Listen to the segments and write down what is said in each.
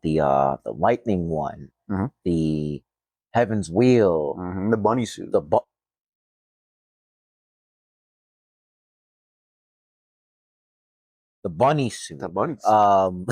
the lightning one, Mhm. the Heaven's Wheel, The bunny suit. the bunny suit. The bunny suit.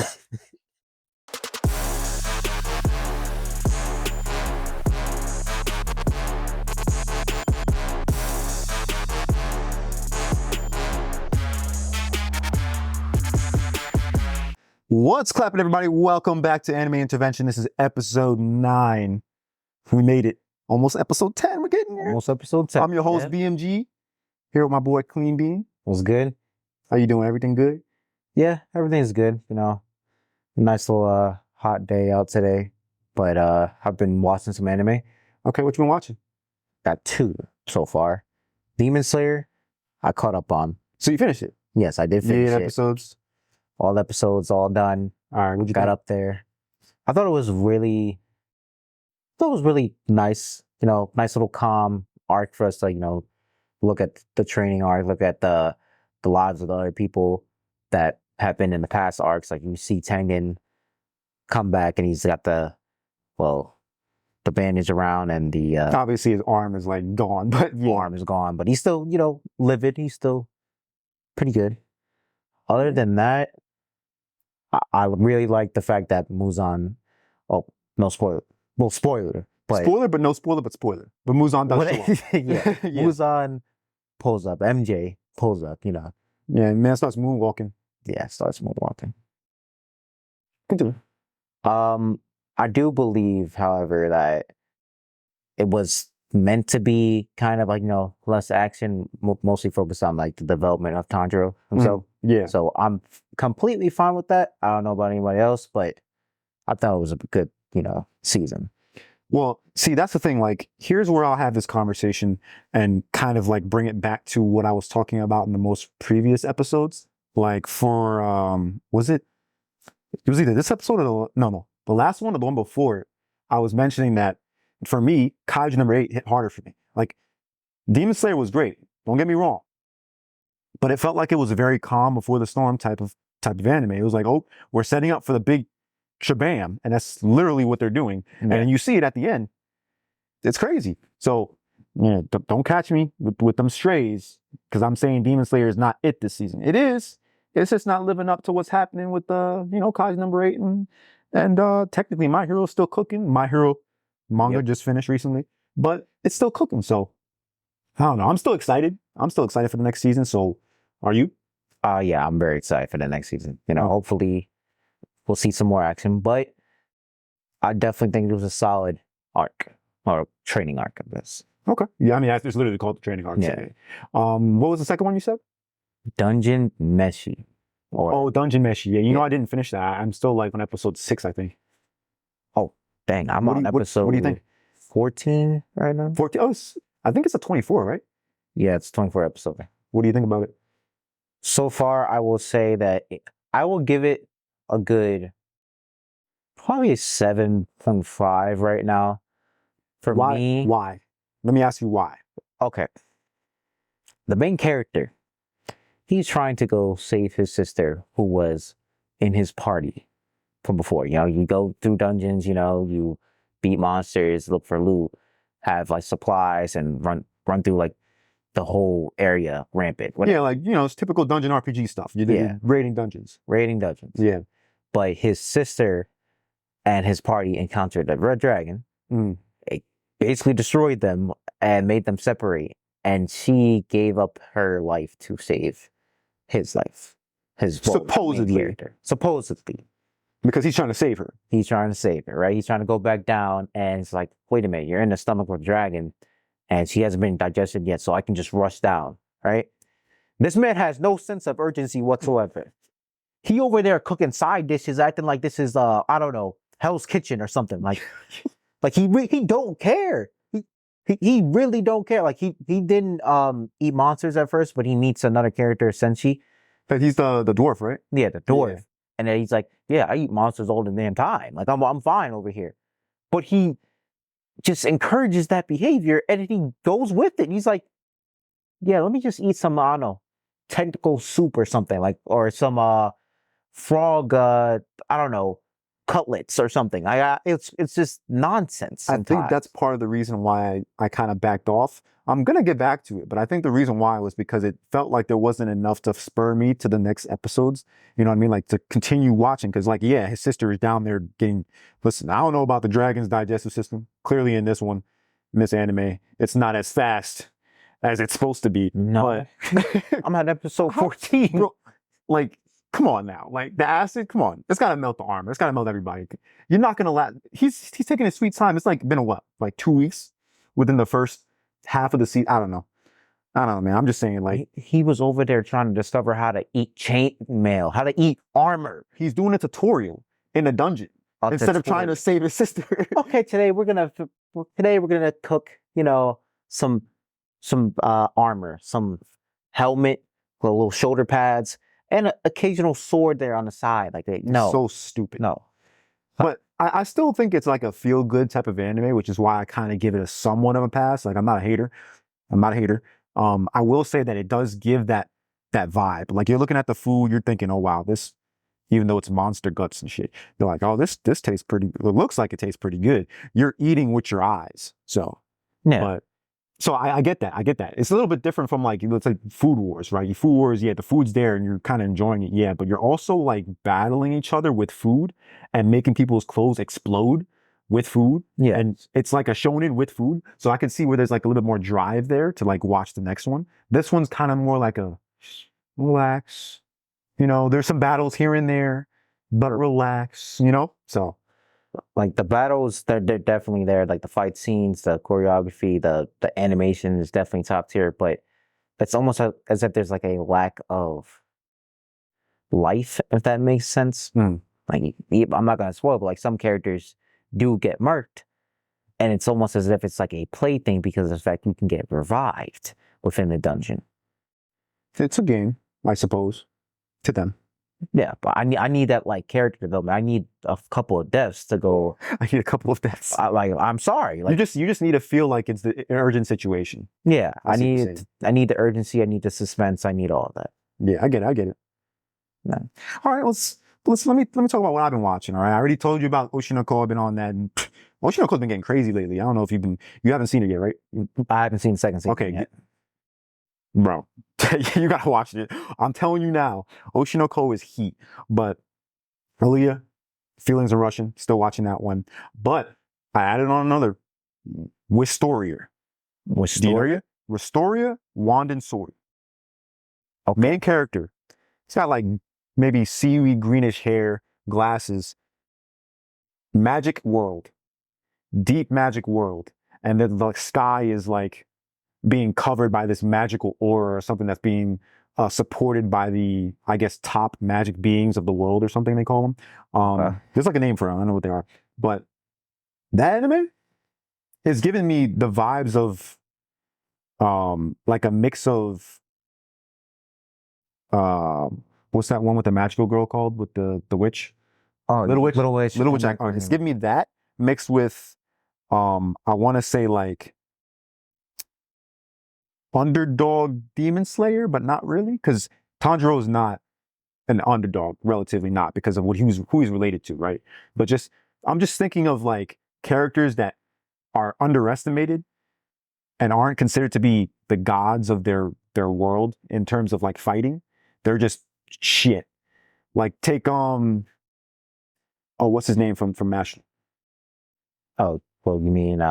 What's clapping, everybody? Welcome back to Anime Intervention. This is episode 9. We made it. Almost episode 10. We're getting there. Almost episode 10. I'm your host, BMG, here with my boy, Clean Bean. Was good. How you doing? Everything good? Yeah, everything's good. You know, nice little hot day out today. But I've been watching some anime. Okay, what you been watching? Got 2 so far. Demon Slayer, I caught up on. So you finished it? Yes, I did finish 8 it. episodes. All episodes, all done. All right, what you got think? up there. I thought it was really nice. You know, nice little calm arc for us to, you know, look at the training arc, look at the lives of the other people that have been in the past arcs. Like you see Tengen come back and he's got the bandage around and the Obviously his arm is like gone, but arm is gone, but he's still, you know, livid. He's still pretty good. Other than that, I really like the fact that Muzan, oh, no spoiler. Well, spoiler. But spoiler, but no spoiler, but spoiler. But Muzan does show up. Yeah. Muzan pulls up. MJ pulls up, you know. Yeah, man starts moonwalking. Yeah, starts moonwalking. Continue. I do believe, however, that it was meant to be kind of like, you know, less action, mostly focused on like the development of Tanjiro himself. Yeah. So I'm completely fine with that. I don't know about anybody else, but I thought it was a good, you know, season. Well, see, that's the thing. Like, here's where I'll have this conversation and kind of like bring it back to what I was talking about in the most previous episodes. Like for, was it was either this episode or the last one or the one before, I was mentioning that for me, Kaiju number 8 hit harder for me. Like, Demon Slayer was great. Don't get me wrong. But it felt like it was a very calm before the storm type of anime. It was like, oh, we're setting up for the big shabam, and that's literally what they're doing. Yeah. And you see it at the end. It's crazy. So, yeah, don't catch me with them strays, because I'm saying Demon Slayer is not it this season. It is. It's just not living up to what's happening with Kaiju number 8 and technically My Hero is still cooking. My Hero manga just finished recently, but it's still cooking. So I don't know. I'm still excited. I'm still excited for the next season. So are you? Yeah, I'm very excited for the next season. You know, hopefully we'll see some more action, but I definitely think it was a solid arc or training arc of this. Okay. Yeah, I mean, it's literally called the training arc. Yeah. What was the second one you said? Dungeon Meshi. Dungeon Meshi. Yeah, you know, I didn't finish that. I'm still like on episode 6, I think. Oh, dang. I'm on episode what do you think? 14 right now. 14? Oh, I think it's a 24, right? Yeah, it's 24 episodes. What do you think about it? So far, I will say that I will give it a good, probably a 7.5 right now. For me. Why? Let me ask you why. Okay. The main character, he's trying to go save his sister who was in his party from before. You know, you go through dungeons, you know, you beat monsters, look for loot, have like supplies and run through like the whole area rampant. Yeah, like, you know, it's typical dungeon RPG stuff. You're raiding dungeons. Yeah. But his sister and his party encountered a red dragon. It basically destroyed them and made them separate. And she gave up her life to save his life. Supposedly. Because he's trying to save her. He's trying to save her, right? He's trying to go back down, and it's like, wait a minute, you're in the stomach of a dragon, and she hasn't been digested yet, so I can just rush down, right? This man has no sense of urgency whatsoever. He over there cooking side dishes, acting like this is, I don't know, Hell's Kitchen or something. Like he don't care. He really don't care. Like he didn't eat monsters at first, but he meets another character, Senshi. But he's the dwarf, right? Yeah, the dwarf. Yeah. And then he's like, yeah, I eat monsters all the damn time. Like I'm fine over here. But he just encourages that behavior, and then he goes with it. And he's like, yeah, let me just eat some, I don't know, tentacle soup or something, like, or some frog, I don't know, cutlets or something. It's just nonsense. I think that's part of the reason why I kind of backed off. I'm gonna get back to it, but I think the reason why was because it felt like there wasn't enough to spur me to the next episodes. You know what I mean? Like to continue watching, because like, yeah, his sister is down there getting. Listen, I don't know about the dragon's digestive system. Clearly, in this one, in this anime, it's not as fast as it's supposed to be. No, but I'm at episode 14. Bro, like, come on now. Like the acid, come on. It's gotta melt the armor. It's gotta melt everybody. You're not gonna let he's taking his sweet time. It's like been a what? Like 2 weeks within the first half of the season. I don't know, man. I'm just saying, like, he was over there trying to discover how to eat chainmail, how to eat armor. he's doing a tutorial in a dungeon instead of trying to save his sister. Okay, today we're gonna cook, some armor, some helmet, little shoulder pads, and an occasional sword there on the side. Like So stupid. No. But I still think it's like a feel good type of anime, which is why I kind of give it a somewhat of a pass. Like I'm not a hater. I will say that it does give that vibe. Like you're looking at the food, you're thinking, oh wow, this, even though it's monster guts and shit, you're like, oh, this tastes pretty. It looks like it tastes pretty good. You're eating with your eyes, so yeah. But so I get that. It's a little bit different from like, let's say Food Wars, right? Food Wars, yeah, the food's there and you're kind of enjoying it, yeah, but you're also like battling each other with food and making people's clothes explode with food. Yeah. And it's like a shonen with food. So I can see where there's like a little bit more drive there to like watch the next one. This one's kind of more like a relax. There's some battles here and there, but relax, So like the battles, they're definitely there. Like the fight scenes, the choreography, the animation is definitely top tier. But it's almost as if there's like a lack of life, if that makes sense. Like I'm not gonna spoil, but like some characters do get murked, and it's almost as if it's like a plaything because of the fact you can get revived within the dungeon. It's a game, I suppose, to them. Yeah, but I need that like character development. I need a couple of deaths to go. I need a couple of deaths. I'm sorry. Like you just need to feel like it's an urgent situation. Yeah, I need the urgency. I need the suspense. I need all of that. Yeah, I get it. Yeah. All right, let me talk about what I've been watching. All right, I already told you about Oshinoko. I've been on that. And Oshinoko's been getting crazy lately. I don't know if you haven't seen it yet, right? I haven't seen the second season. Okay, yet. Bro, you gotta watch it. I'm telling you now, Oshinoko is heat. But Aaliyah, feelings are rushing. Still watching that one. But I added on another, Wistoria. Wistoria, Wand and Sword. Okay. Main character. He's got like maybe seaweed greenish hair, glasses. Magic world. Deep magic world. And then the sky is like being covered by this magical aura or something that's being supported by the, I guess, top magic beings of the world or something they call them. There's like a name for them. I don't know what they are. But that anime is giving me the vibes of like a mix of what's that one with the magical girl called with the witch? Oh, Little Witch. Little Witch. It's giving me that mixed with I want to say like underdog demon slayer, but not really, because Tanjiro is not an underdog, relatively not, because of who he's related to, right? But I'm just thinking of like characters that are underestimated and aren't considered to be the gods of their world in terms of like fighting. They're just shit. Like take what's his name from MASH? Oh, well, you mean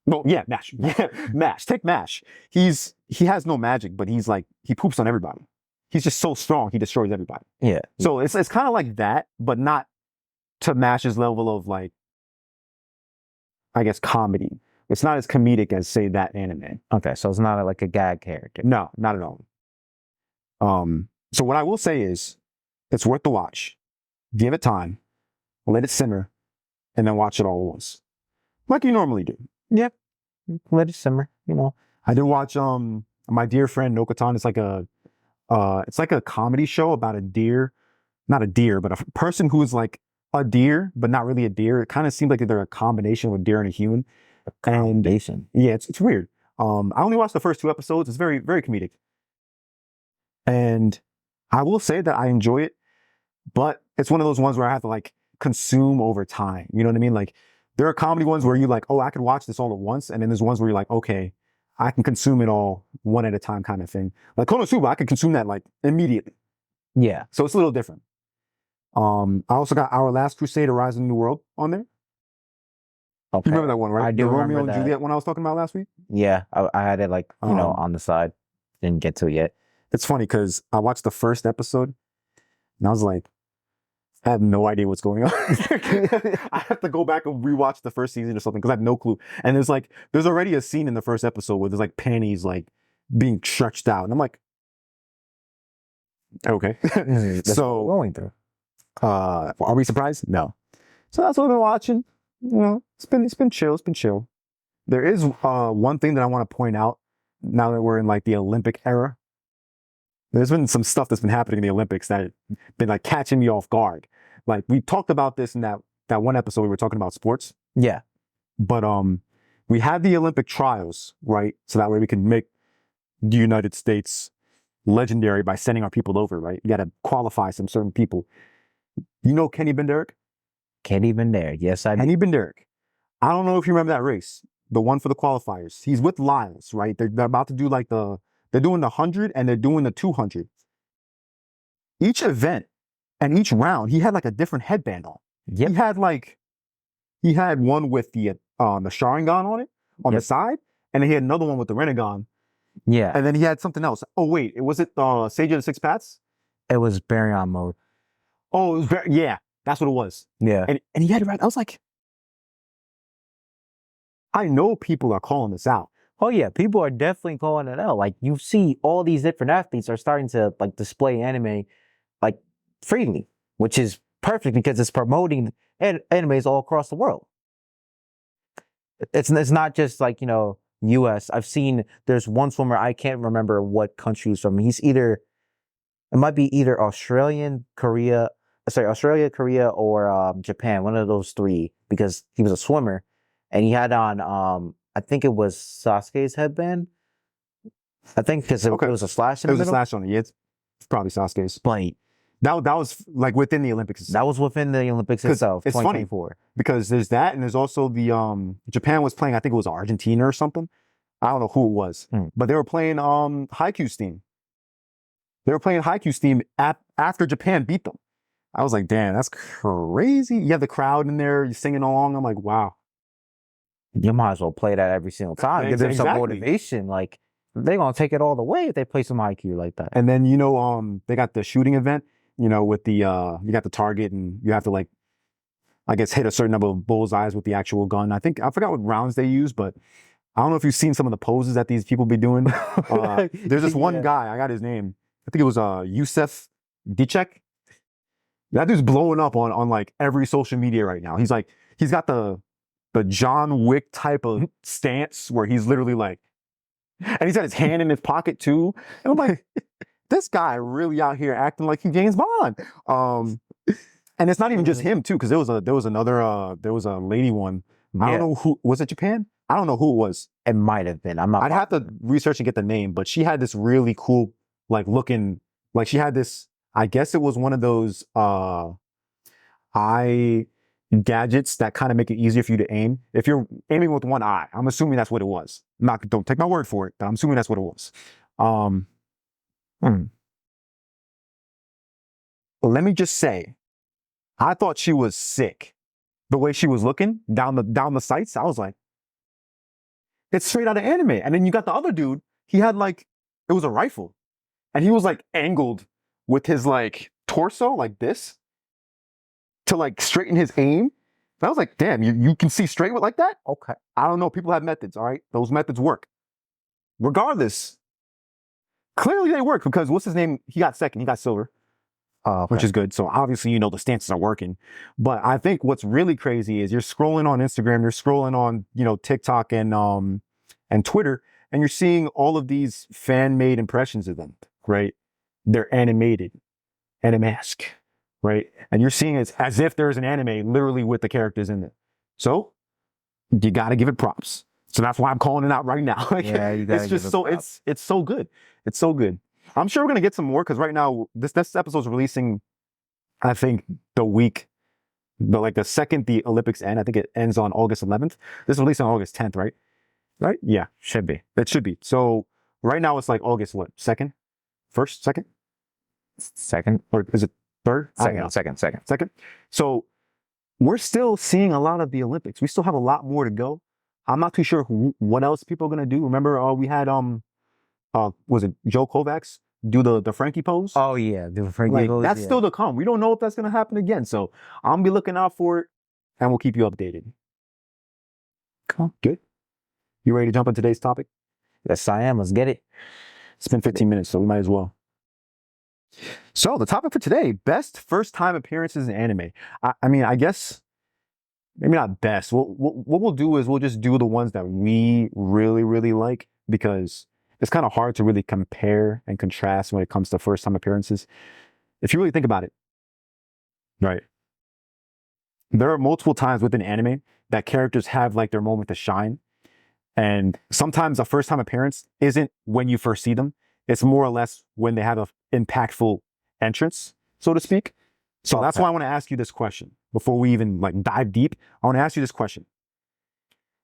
well, yeah, MASH. Yeah, MASH. Take MASH. He has no magic, but he's like, he poops on everybody. He's just so strong, he destroys everybody. Yeah. So it's kind of like that, but not to MASH's level of like, I guess, comedy. It's not as comedic as, say, that anime. Okay, so it's not like a gag character. No, not at all. So what I will say is, it's worth the watch. Give it time, let it simmer, and then watch it all at once, like you normally do. Yeah, let it simmer. I did watch My Dear Friend Nokotan. It's like a comedy show about a deer, not a deer, but a person who is like a deer, but not really a deer. It kind of seems like they're a combination of a deer and a human. A combination. And, yeah, it's weird. I only watched the first 2 episodes. It's very, very comedic. And I will say that I enjoy it, but it's one of those ones where I have to like consume over time. You know what I mean? Like there are comedy ones where you're like, oh, I could watch this all at once. And then there's ones where you're like, okay, I can consume it all one at a time kind of thing. Like Konosuba, I could consume that like immediately. Yeah. So it's a little different. I also got Our Last Crusade, A Rise in the New World on there. Okay. You remember that one, right? I do the Romeo remember and that. Juliet one I was talking about last week? Yeah. I had it like, on the side. Didn't get to it yet. It's funny because I watched the first episode and I was like, I have no idea what's going on. I have to go back and rewatch the first season or something because I have no clue. And there's already a scene in the first episode where there's like panties like being stretched out. And I'm like, okay. That's So what we're going through. are we surprised? No. So that's what I've been watching. You know, it's been chill. It's been chill. There is one thing that I want to point out now that we're in like the Olympic era. There's been some stuff that's been happening in the Olympics that been like catching me off guard. Like we talked about this in that one episode we were talking about sports. Yeah. But we had the Olympic trials, right? So that way we can make the United States legendary by sending our people over, right? You got to qualify some certain people. You know Kenny Benderek? Kenny Benderek. Yes, I do. Kenny Benderek. I don't know if you remember that race, the one for the qualifiers. He's with Lyles, right? They're about to do like they're doing the 100 and they're doing the 200. Each event and each round, he had like a different headband on. Yep. He had one with the Sharingan on it, on the side, and then he had another one with the Rinnegan. Yeah. And then he had something else. Oh, wait, was it Sage of the Six Paths? It was Baryon mode. Oh, it was yeah, that's what it was. Yeah. And he had it right. I was like, I know people are calling this out. Oh yeah, people are definitely calling it out. Like you see all these different athletes are starting to like display anime like freely, which is perfect because it's promoting animes all across the world. It's not just like, US. I've seen there's one swimmer, I can't remember what country he's from. It might be either Australia, Korea, or Japan, one of those three, because he was a swimmer and he had on I think it was Sasuke's headband. I think because it was a slash in the middle. It was a slash on it. Yeah, it's probably Sasuke's. But that was like within the Olympics. That was within the Olympics itself. It's funny because there's that, and there's also the Japan was playing. I think it was Argentina or something. I don't know who it was, but they were playing Haikyuu's team. They were playing Haikyuu's team after Japan beat them. I was like, damn, that's crazy. You have the crowd in there, you're singing along. I'm like, wow. You might as well play that every single time. Give them some motivation. Like they're gonna take it all the way if they play some IQ like that. And then they got the shooting event. With the you got the target and you have to like, I guess hit a certain number of bullseyes with the actual gun. I forgot what rounds they use, but I don't know if you've seen some of the poses that these people be doing. There's this one guy. I got his name. I think it was Yusef Dicek. That dude's blowing up on like every social media right now. He's got the John Wick type of stance where he's literally like, and he's got his hand in his pocket too. And I'm like, this guy really out here acting like he's James Bond. And it's not even just him too, because there was a lady one. I don't know who was it. Japan? I don't know who it was. It might have been. I'd have to research and get the name, but she had this really cool, like looking, like she had this. I guess it was one of those eye gadgets that kind of make it easier for you to aim. If you're aiming with one eye, I'm assuming that's what it was. Don't take my word for it, but I'm assuming that's what it was. Let me just say, I thought she was sick. The way she was looking down the sights, I was like, it's straight out of anime. And then you got the other dude, he had like, it was a rifle. And he was like angled with his like torso like this to like straighten his aim. And I was like, damn, you can see straight with like that? Okay. I don't know. People have methods, all right? Those methods work. Regardless, clearly they work because what's his name? He got second. He got silver, which is good. So obviously, the stances are working. But I think what's really crazy is you're scrolling on Instagram, you're scrolling on, TikTok and Twitter, and you're seeing all of these fan-made impressions of them, right? They're animated, anime-esque, right? And you're seeing it as if there's an anime literally with the characters in it. So you got to give it props. So that's why I'm calling it out right now. Yeah, you gotta it's just so props. It's so good. It's so good. I'm sure we're gonna get some more because right now this episode's releasing, I think, the week But like the second the Olympics end, I think it ends on August 11th. This is released on August 10th, right? Right? Yeah, Should be. it should be. So right now it's like August what? 2nd? 1st? 2nd? Second. Or is it 3rd? I don't know. Second. Second. So we're still seeing a lot of the Olympics. We still have a lot more to go. I'm not too sure what else people are gonna do. Remember, we had was it Joe Kovacs do the Frankie pose? Oh yeah, the Frankie Like pose, that's yeah. still to come. We don't know if that's gonna happen again. So I'm gonna be looking out for it, and we'll keep you updated. Cool. Good. You ready to jump on today's topic? Yes, I am. Let's get it. It's been 15 minutes, so we might as well. So the topic for today: best first-time appearances in anime. I mean, I guess maybe not best. What we'll do is we'll just do the ones that we really like, because it's kind of hard to really compare and contrast when it comes to first-time appearances. If you really think about it, right? There are multiple times within anime that characters have like their moment to shine. And sometimes a first-time appearance isn't when you first see them. It's more or less when they have an impactful entrance, so to speak. So that's why I want to ask you this question. Before we even like dive deep, I want to ask you this question.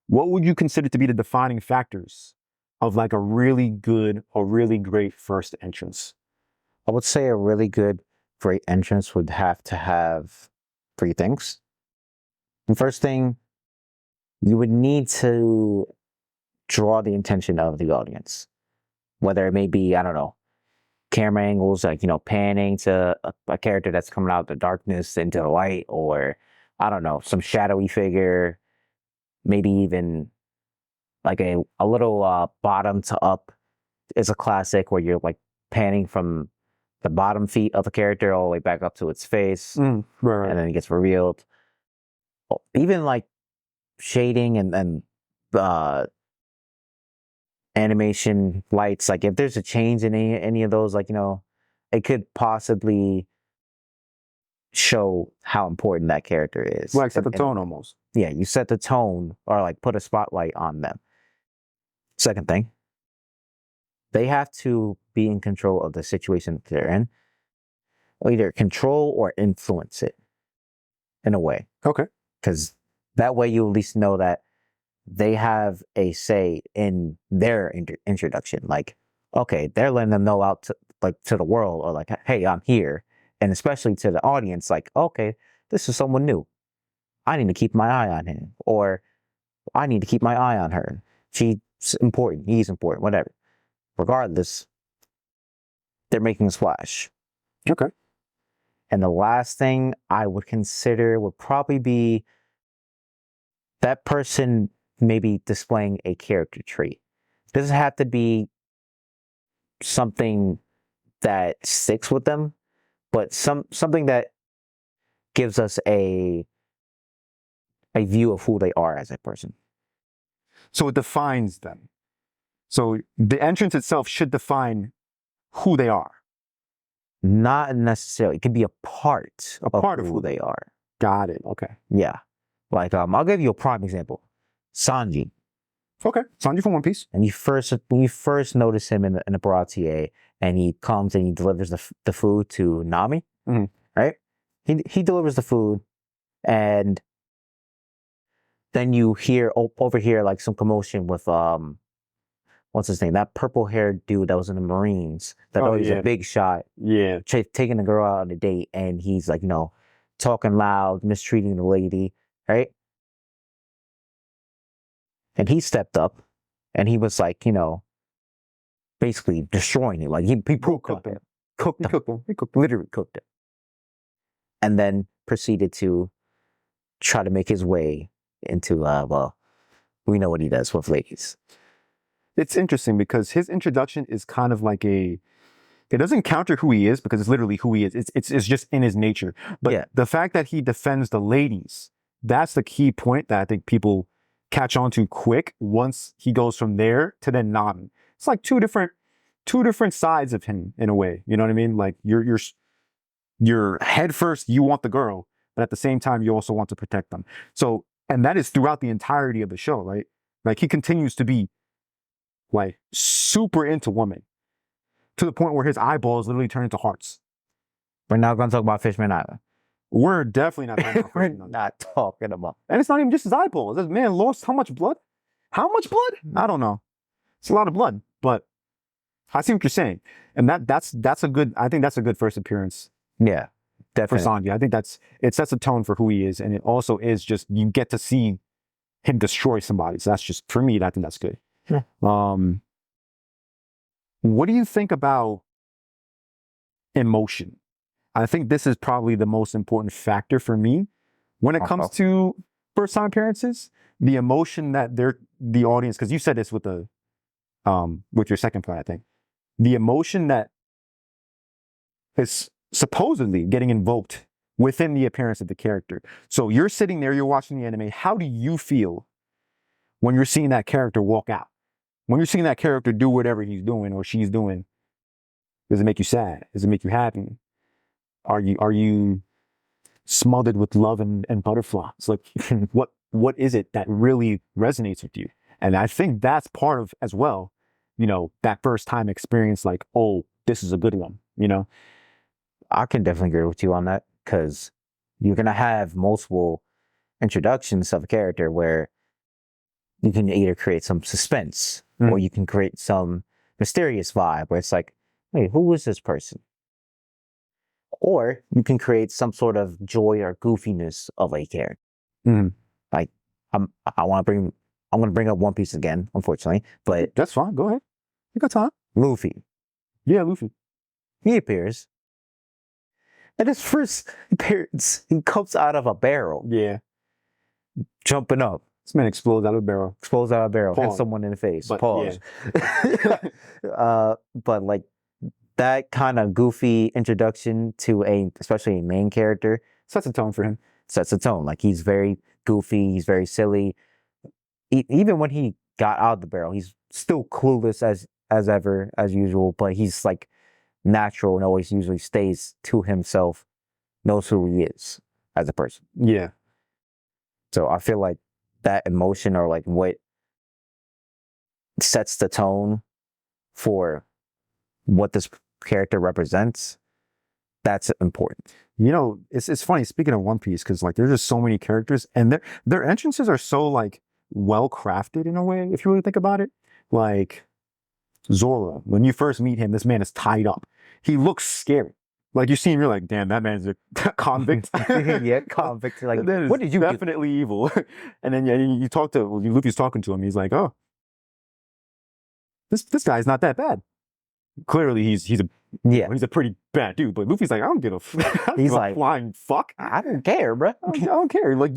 What would you consider to be the defining factors of like a really good or really great first entrance? I would say a really good, great entrance would have to have 3 things. The first thing, you would need to draw the attention of the audience. Whether it may be, I don't know, camera angles, like, panning to a character that's coming out of the darkness into the light, or, I don't know, some shadowy figure, maybe even like a little bottom to up is a classic where you're like panning from the bottom feet of a character all the way back up to its face, Right. and then it gets revealed. Even like shading and animation lights, like if there's a change in any of those, like, it could possibly show how important that character is. Like set the tone almost. Yeah, you set the tone or like put a spotlight on them. Second thing, they have to be in control of the situation that they're in, or either control or influence it in a way. Okay. Because that way you at least know that they have a say in their introduction. Like, okay, they're letting them know out to the world, or like, hey, I'm here. And especially to the audience, like, okay, this is someone new. I need to keep my eye on him, or I need to keep my eye on her. She's important. He's important, whatever. Regardless, they're making a splash. Okay. And the last thing I would consider would probably be that person maybe displaying a character trait. It doesn't have to be something that sticks with them, but something that gives us a view of who they are as a person. So it defines them. So the entrance itself should define who they are. Not necessarily. It could be a part of who they are. Got it. Okay. Yeah. Like, I'll give you a prime example. Sanji. Okay. Sanji from One Piece. And when you first notice him in the Baratier, and he comes and he delivers the food to Nami, right? He delivers the food, and then you overhear like some commotion with what's his name? That purple-haired dude that was in the Marines. That always a big shot. Yeah. Taking the girl out on a date, and he's like, talking loud, mistreating the lady, right? And he stepped up, and he was like, basically destroying him. Like he cooked him. Literally cooked him. And then proceeded to try to make his way into, well, we know what he does with ladies. It's interesting because his introduction is kind of like it doesn't counter who he is, because it's literally who he is. It's just in his nature. But the fact that he defends the ladies, that's the key point that I think people catch on to quick once he goes from there to then Nami. It's like two different sides of him in a way. You know what I mean? Like you're head first, you want the girl, but at the same time, you also want to protect them. So, and that is throughout the entirety of the show, right? Like he continues to be like super into women to the point where his eyeballs literally turn into hearts. We're now going to talk about Fishman Island. We're definitely not talking about We're first Unagi. not talking about. And it's not even just his eyeballs. This man lost how much blood? How much blood? I don't know. It's a lot of blood, but I see what you're saying. And that's a good, I think that's a good first appearance Yeah, for definitely. Sanji. I think it sets a tone for who he is. And it also is just, you get to see him destroy somebody. So that's just, for me, I think that's good. Yeah. What do you think about emotion? I think this is probably the most important factor for me when it comes to first time appearances. The emotion that the audience, because you said this with your second point, I think. The emotion that is supposedly getting invoked within the appearance of the character. So you're sitting there, you're watching the anime. How do you feel when you're seeing that character walk out? When you're seeing that character do whatever he's doing or she's doing, does it make you sad? Does it make you happy? Are you smothered with love and butterflies? Like, what is it that really resonates with you? And I think that's part of, as well, that first time experience, like, oh, this is a good one, I can definitely agree with you on that, because you're gonna have multiple introductions of a character where you can either create some suspense or you can create some mysterious vibe where it's like, wait, who is this person? Or you can create some sort of joy or goofiness of a character. Like, I'm gonna bring up One Piece again, unfortunately, but that's fine. Go ahead. You got time. Luffy. Yeah, Luffy. He appears. And his first appearance, he comes out of a barrel. Yeah. Jumping up. This man explodes out of a barrel. Explodes out of a barrel. Pause. Hits someone in the face. But, Pause. Yeah. But like, that kind of goofy introduction to especially a main character, sets a tone for him. Sets a tone. Like, he's very goofy. He's very silly. Even when he got out of the barrel, he's still clueless as ever, as usual. But he's like natural and always usually stays to himself, knows who he is as a person. Yeah. So I feel like that emotion, or like what sets the tone for what this character represents, that's important. It's funny, speaking of One Piece, because like there's just so many characters, and their entrances are so like well crafted in a way, if you really think about it. Like Zoro, when you first meet him, this man is tied up. He looks scary. Like, you see him, you're like, damn, that man's a convict. Yeah, convict. Like, what did you definitely do? Evil. And then you talk to Luffy's talking to him. He's like, oh, this guy's not that bad. Clearly, he's a pretty bad dude. But Luffy's like, I don't give a he's like, flying fuck. I don't care, bro. I don't care. Like,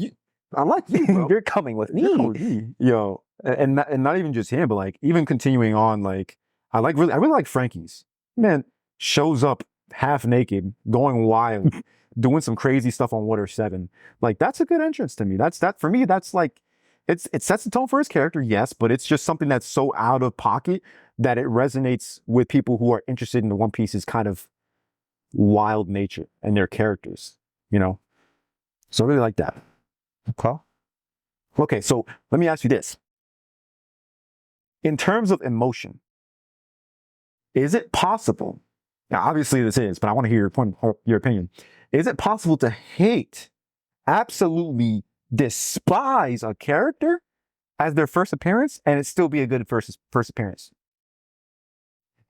I like you, bro. You're coming with me. Yo, and not even just him, but like even continuing on, like I really like Frankie's. Man shows up half naked, going wild, doing some crazy stuff on Water 7. Like, that's a good entrance to me. That for me, that's like, it sets the tone for his character, yes, but it's just something that's so out of pocket that it resonates with people who are interested in the One Piece's kind of wild nature and their characters, So I really like that. Okay, so let me ask you this. In terms of emotion, is it possible? Now, obviously this is, but I want to hear your opinion. Is it possible to hate, absolutely despise a character as their first appearance, and it still be a good first appearance?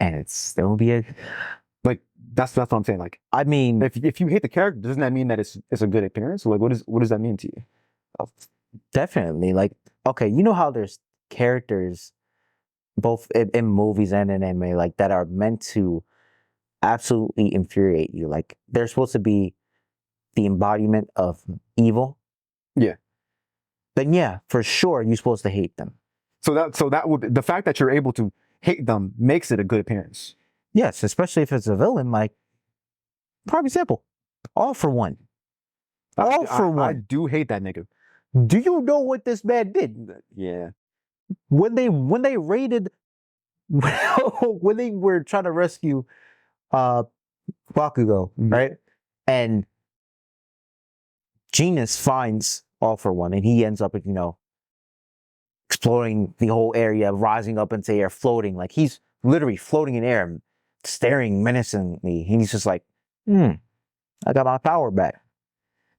And it still be a... Like, that's what I'm saying. Like, I mean... If you hate the character, doesn't that mean that it's a good appearance? Like, what does that mean to you? Oh, definitely. Like, okay, you know how there's characters, both in movies and in anime, like, that are meant to absolutely infuriate you. Like, they're supposed to be the embodiment of evil. Yeah. Then yeah, for sure, you're supposed to hate them. So that would, the fact that you're able to hate them makes it a good appearance. Yes, especially if it's a villain. Like, probably simple. All for one. All for one. I do hate that nigga. Do you know what this man did? Yeah. When they raided, when they were trying to rescue Bakugo, right? And Genus finds All for One, and he ends up, exploring the whole area, rising up into the air, floating. Like, he's literally floating in air, staring menacingly. He's just like, I got my power back.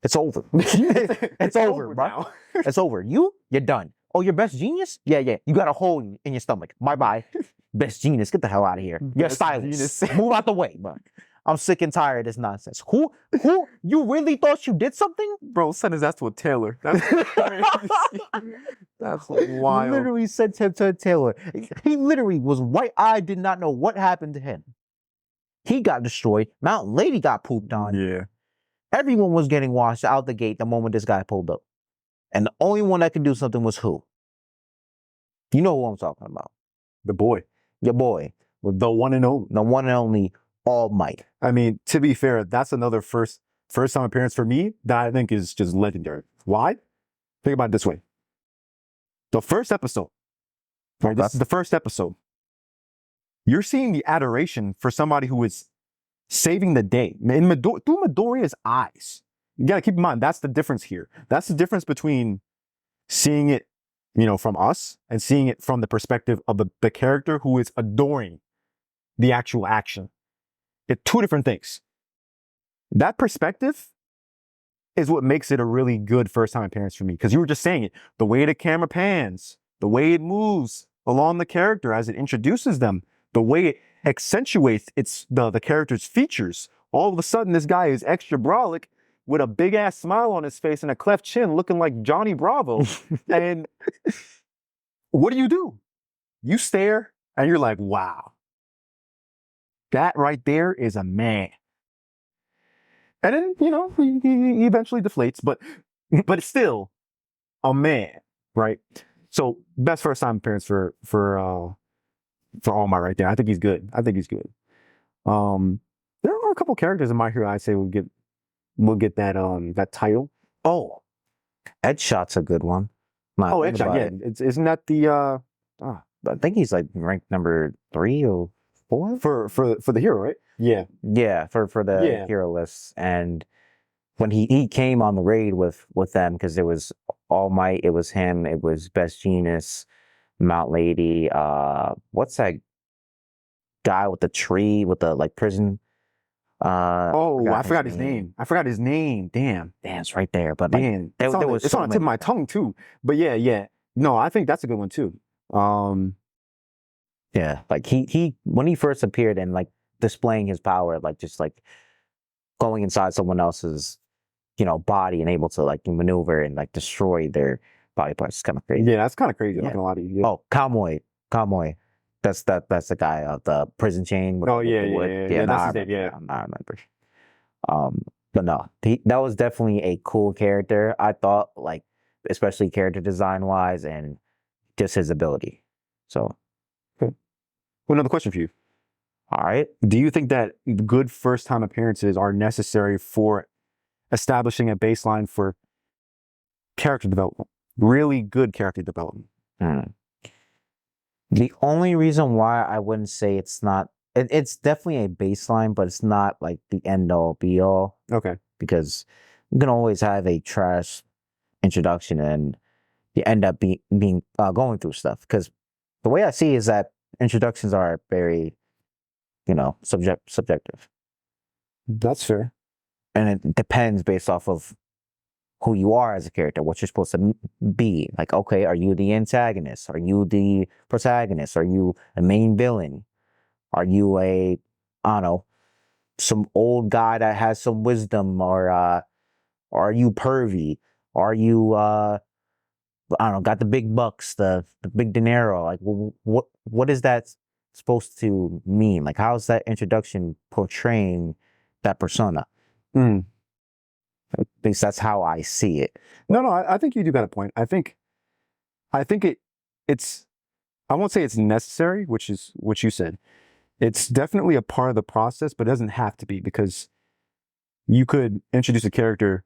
It's over. It's over, bro. now. It's over. You're done. Oh, your best genius? Yeah. You got a hole in your stomach. Bye. Best genius, get the hell out of here. You're Best stylist. genius. Move out the way, bro. I'm sick and tired of this nonsense. Who? You really thought you did something? Bro, send his ass to a tailor. That's crazy. That's wild. Literally sent him to a tailor. He literally was white-eyed, did not know what happened to him. He got destroyed. Mountain Lady got pooped on. Yeah. Everyone was getting washed out the gate the moment this guy pulled up. And the only one that could do something was who? You know who I'm talking about. The boy. Your boy. The one and only. The one and only All Might. I mean, to be fair, that's another first time appearance for me that I think is just legendary. Why? Think about it this way. The first episode. Right, this is the first episode. You're seeing the adoration for somebody who is saving the day. Through Midoriya's eyes. You gotta keep in mind, that's the difference here. That's the difference between seeing it, from us and seeing it from the perspective of the character who is adoring the actual action. It's two different things. That perspective is what makes it a really good first time appearance for me. Because you were just saying it, the way the camera pans, the way it moves along the character as it introduces them, the way it accentuates the character's features. All of a sudden, this guy is extra brolic with a big ass smile on his face and a cleft chin looking like Johnny Bravo. And what do? You stare and you're like, wow. That right there is a man. And then, he eventually deflates, but it's still a man, right? So best first time appearance for All Might right there. I think he's good. There are a couple characters in My Hero I'd say will get that title. Oh, Edgeshot's a good one. Edgeshot, yeah. Isn't that the I think he's like ranked number 3 or 4 for the hero, right? Yeah. Yeah, for the hero list. And when he came on the raid with them, because there was All Might, it was him, it was Best Genius, Mount Lady, what's that guy with the tree with the prison? I forgot his name. Damn, it's right there. But it's on the tip of my tongue too. But yeah. No, I think that's a good one too. Yeah, he when he first appeared and displaying his power, just going inside someone else's, body and able to maneuver and destroy their body parts. It's kind of crazy. Yeah, that's kind of crazy. I'm not gonna lie to you. Yeah. Oh, Kamoy. That's the guy of the prison chain. With, with the wood. Yeah. That's it. Yeah, I remember. But no, that was definitely a cool character. I thought, especially character design wise and just his ability. So, okay. Well, another question for you. All right. Do you think that good first time appearances are necessary for establishing a baseline for character development? Really good character development. The only reason why I wouldn't say it's not, it's definitely a baseline, but it's not the end all be all. Okay. Because you can always have a trash introduction and you end up being going through stuff. Because the way I see is that introductions are very, subjective. That's fair. And it depends based off of who you are as a character, what you're supposed to be. Okay, are you the antagonist? Are you the protagonist? Are you a main villain? Are you some old guy that has some wisdom? Or are you pervy? Are you, got the big bucks, the big dinero? What is that supposed to mean? How's that introduction portraying that persona? At least that's how I see it. No, I think you do got a point. I think it's I won't say it's necessary, which is what you said. It's definitely a part of the process, but it doesn't have to be, because you could introduce a character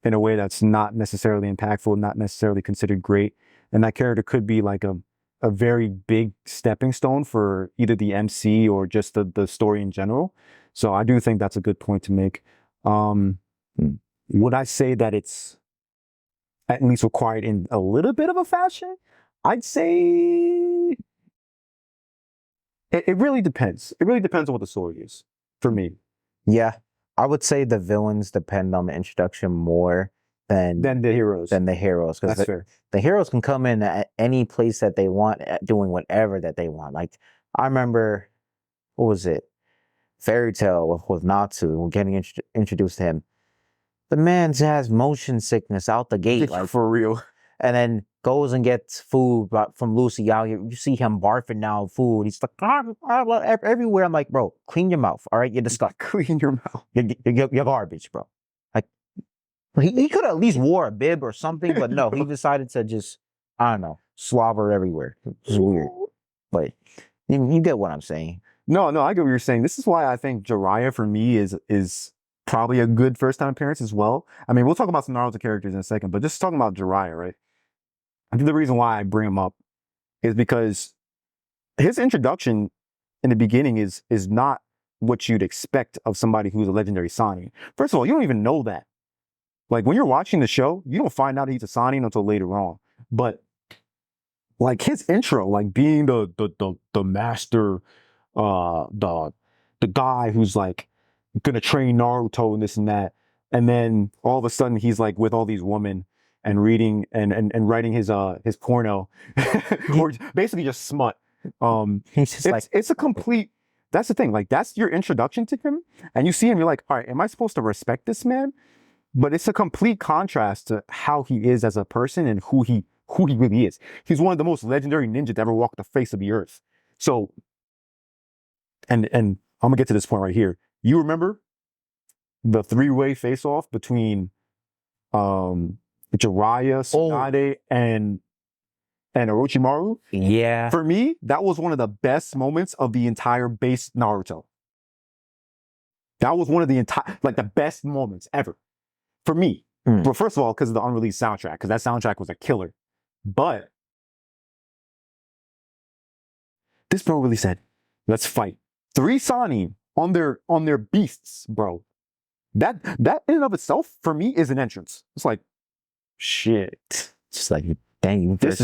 in a way that's not necessarily impactful, not necessarily considered great, and that character could be a very big stepping stone for either the MC or just the story in general. So I do think that's a good point to make. Would I say that it's at least required in a little bit of a fashion? I'd say it really depends. It really depends on what the story is for me. Yeah, I would say the villains depend on the introduction more than Then the heroes. the heroes, because That's fair. the heroes can come in at any place that they want, doing whatever that they want. Like I remember, what was it? Fairy Tale with Natsu, getting introduced to him. The man has motion sickness out the gate, like For real. and then goes and gets food from Lucy out here. You see him barfing down food. He's like, everywhere. I'm like, bro, clean your mouth. All right, you're disgusting. Clean your mouth. You're garbage, bro. Like he could at least wore a bib or something, but no, he decided to just, I don't know, slobber everywhere. It's weird, but you get what I'm saying. No, I get what you're saying. This is why I think Jiraiya for me is probably a good first time appearance as well. I mean, we'll talk about some Naruto characters in a second, but just talking about Jiraiya, right? I think the reason why I bring him up is because his introduction in the beginning is not what you'd expect of somebody who's a legendary Sanin. First of all, you don't even know that. Like when you're watching the show, you don't find out he's a Sanin until later on. But like his intro, like being the master, the guy who's like gonna train Naruto and this and that, and then all of a sudden he's like with all these women and reading and writing his porno, or basically just smut. He's just It's a complete. That's the thing. Like that's your introduction to him, and you see him, you're like, all right, am I supposed to respect this man? But it's a complete contrast to how he is as a person and who he really is. He's one of the most legendary ninja to ever walk the face of the earth. So, and I'm gonna get to this point right here. You remember the three-way face-off between Jiraiya, Tsunade, and Orochimaru? Yeah. For me, that was one of the best moments of the entire base Naruto. That was one of the the best moments ever. For me. Well, first of all, because of the unreleased soundtrack, because that soundtrack was a killer. But this bro really said, let's fight. 3 Sanin on their beasts, bro. That in and of itself, for me, is an entrance. It's like, shit. Just like, dang, this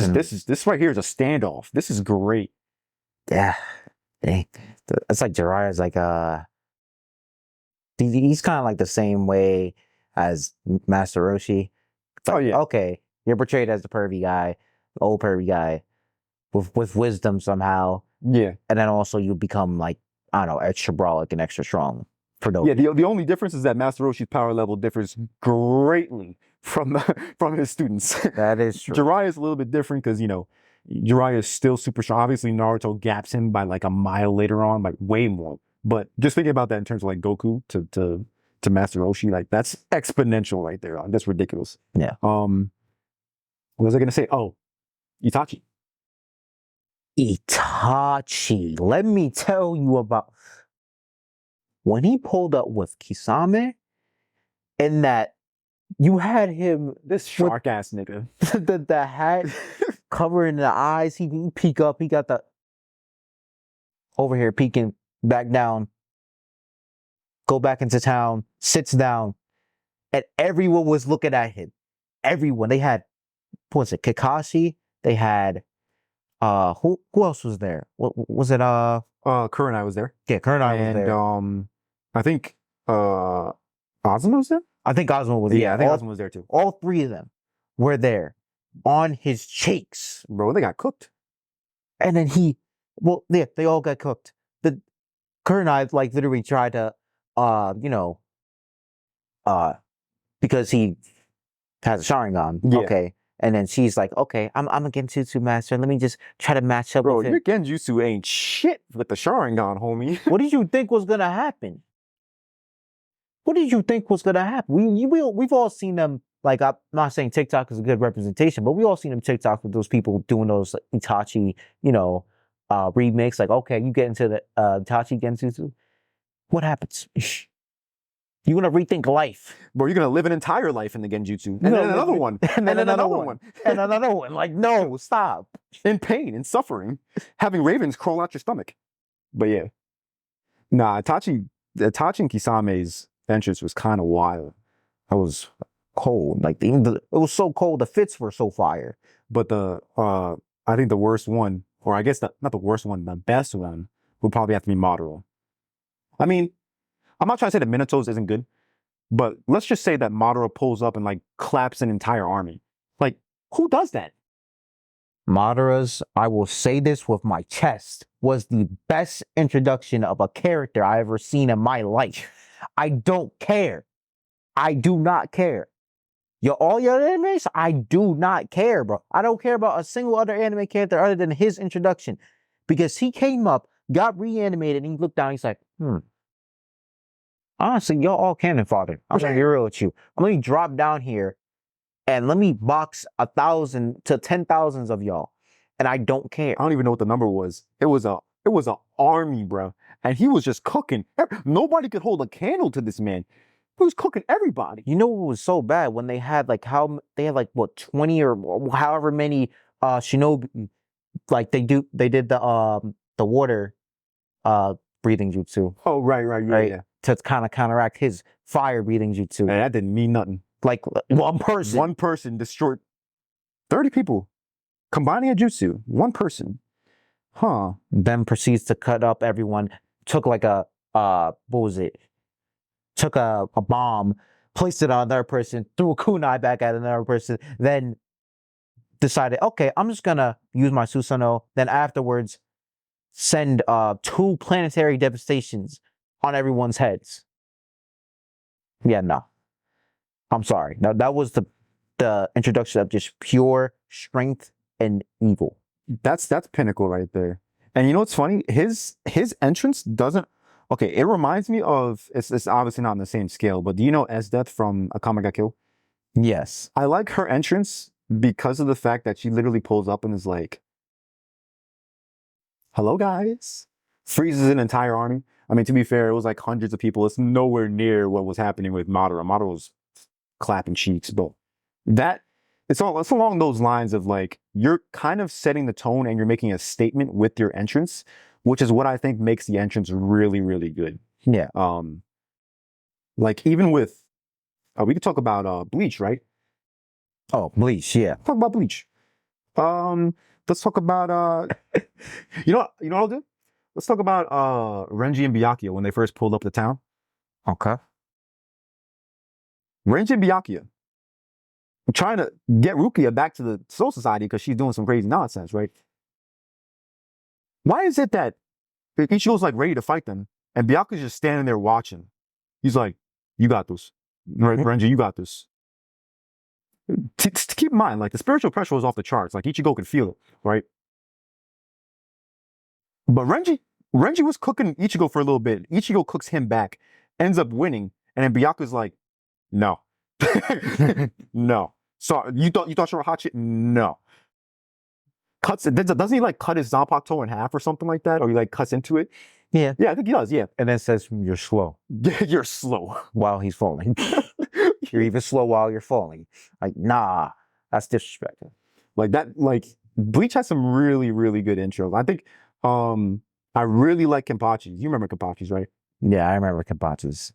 right here is a standoff. This is great. Yeah. Dang. It's like Jiraiya's like he's kind of like the same way as Master Roshi. Like, oh yeah. Okay, you're portrayed as the pervy guy, old pervy guy, with wisdom somehow. Yeah. And then also you become like, I don't know, extra brolic and extra strong for no. Yeah, the only difference is that Master Roshi's power level differs greatly from his students. That is true. Jiraiya is a little bit different because, you know, Jiraiya is still super strong. Obviously, Naruto gaps him by like a mile later on, like way more. But just thinking about that in terms of like Goku to Master Roshi, like that's exponential right there. That's ridiculous. Yeah. What was I gonna say? Oh, Itachi. Itachi. Let me tell you about when he pulled up with Kisame, and that you had him, This shark ass nigga. the hat covering the eyes. He peek up. He got the over here peeking back down. Go back into town. Sits down, and everyone was looking at him. Everyone. They had, what was it? Kakashi. They had who else was there? What was it? Kurenai was there. Yeah, Kurenai was there. I think Ozma was there. I think Ozma was there. Yeah, I think Ozma was there too. All 3 of them were there on his cheeks. Bro, they got cooked. And then they all got cooked. The Kurenai like literally tried to because he has a Sharingan. Yeah. Okay. And then she's like, okay, I'm a Genjutsu master. Let me just try to match up with him. Your Genjutsu ain't shit with the Sharingan, homie. What did you think was gonna happen? What did you think was gonna happen? We've all seen them. Like, I'm not saying TikTok is a good representation, but we all seen them TikTok with those people doing those Itachi, remakes. Like, okay, you get into the Itachi Genjutsu. What happens? You're gonna rethink life. Bro, you're gonna live an entire life in the Genjutsu. And then another one. And then another one. And another one. Like, no, stop. In pain and suffering. Having ravens crawl out your stomach. But yeah. Nah, Itachi and Kisame's entrance was kind of wild. It was cold. Like, it was so cold, the fits were so fire. But I think the worst one, or I guess not the worst one, the best one, would probably have to be Madara. I mean, I'm not trying to say that Minato's isn't good, but let's just say that Madara pulls up and like claps an entire army. Like, who does that? Madara's, I will say this with my chest, was the best introduction of a character I ever seen in my life. I don't care. I do not care. All your animes, I do not care, bro. I don't care about a single other anime character other than his introduction. Because he came up, got reanimated, and he looked down, he's like, honestly, y'all all cannon fodder. I'm gonna be real with you. Let me drop down here and let me box 1,000 to 10,000s of y'all. And I don't care. I don't even know what the number was. It was an army, bro. And he was just cooking. Nobody could hold a candle to this man. He was cooking everybody. You know what was so bad? When they had like 20 or however many shinobi, like they did the water breathing jutsu. Oh, right. Yeah. To kind of counteract his fire breathing jutsu. And that didn't mean nothing. Like one person destroyed 30 people. Combining a jutsu. One person. Huh. Then proceeds to cut up everyone. Took like what was it? Took a bomb, placed it on another person, threw a kunai back at another person, then decided, okay, I'm just gonna use my Susanoo, then afterwards send 2 planetary devastations on everyone's heads. Yeah, no. I'm sorry. Now that was the introduction of just pure strength and evil. That's pinnacle right there. And you know what's funny? His entrance doesn't. Okay, it reminds me of. It's obviously not on the same scale, but do you know Esdeath from Akame ga Kill? Yes. I like her entrance because of the fact that she literally pulls up and is like, "Hello, guys." Freezes an entire army. I mean, to be fair, it was like hundreds of people. It's nowhere near what was happening with Madara. Madara was clapping cheeks, but it's along those lines of like, you're kind of setting the tone and you're making a statement with your entrance, which is what I think makes the entrance really, really good. Yeah. Like even with, we could talk about Bleach, right? Oh, Bleach, yeah. Talk about Bleach. Let's talk about you know what I'll do? Let's talk about Renji and Byakuya when they first pulled up the town. Okay. Renji and Byakuya trying to get Rukia back to the Soul Society because she's doing some crazy nonsense, right? Why is it that Ichigo's like ready to fight them and Byakuya's just standing there watching? He's like, "You got this, Renji. You got this." To keep in mind, like the spiritual pressure was off the charts. Like Ichigo could feel it, right? But Renji was cooking Ichigo for a little bit. Ichigo cooks him back, ends up winning, and then Byakuya's like, "No, no. So you thought you were hot shit? No." Doesn't he like cut his Zanpakuto in half or something like that, or he like cuts into it? Yeah, I think he does. Yeah, and then says, "You're slow." You're slow while he's falling. You're even slow while you're falling. Like, nah, that's disrespectful. Like that. Like Bleach has some really, really good intros. I think. I really like Kenpachi. You remember Kenpachi's, right? Yeah, I remember Kenpachi's.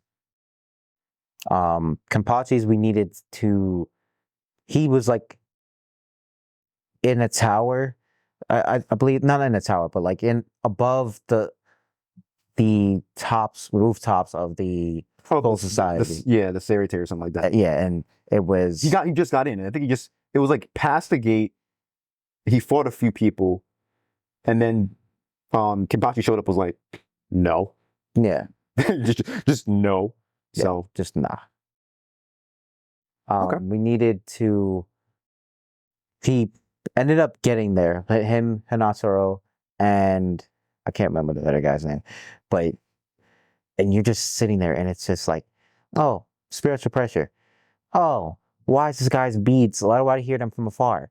Kenpachi's, we needed to. He was like in a tower. I believe not in a tower, but like in above the rooftops of the whole society. The Sarate or something like that. Yeah, and it was he just got in. I think it was like past the gate. He fought a few people, and then Kenpachi showed up, was like, "No." Yeah. just no. Yeah, so just nah. Okay. We needed to. He ended up getting there. Him, Hinataro, and I can't remember the other guy's name, and you're just sitting there, and it's just like, oh, spiritual pressure. Oh, why is this guy's beads? Why do I hear them from afar?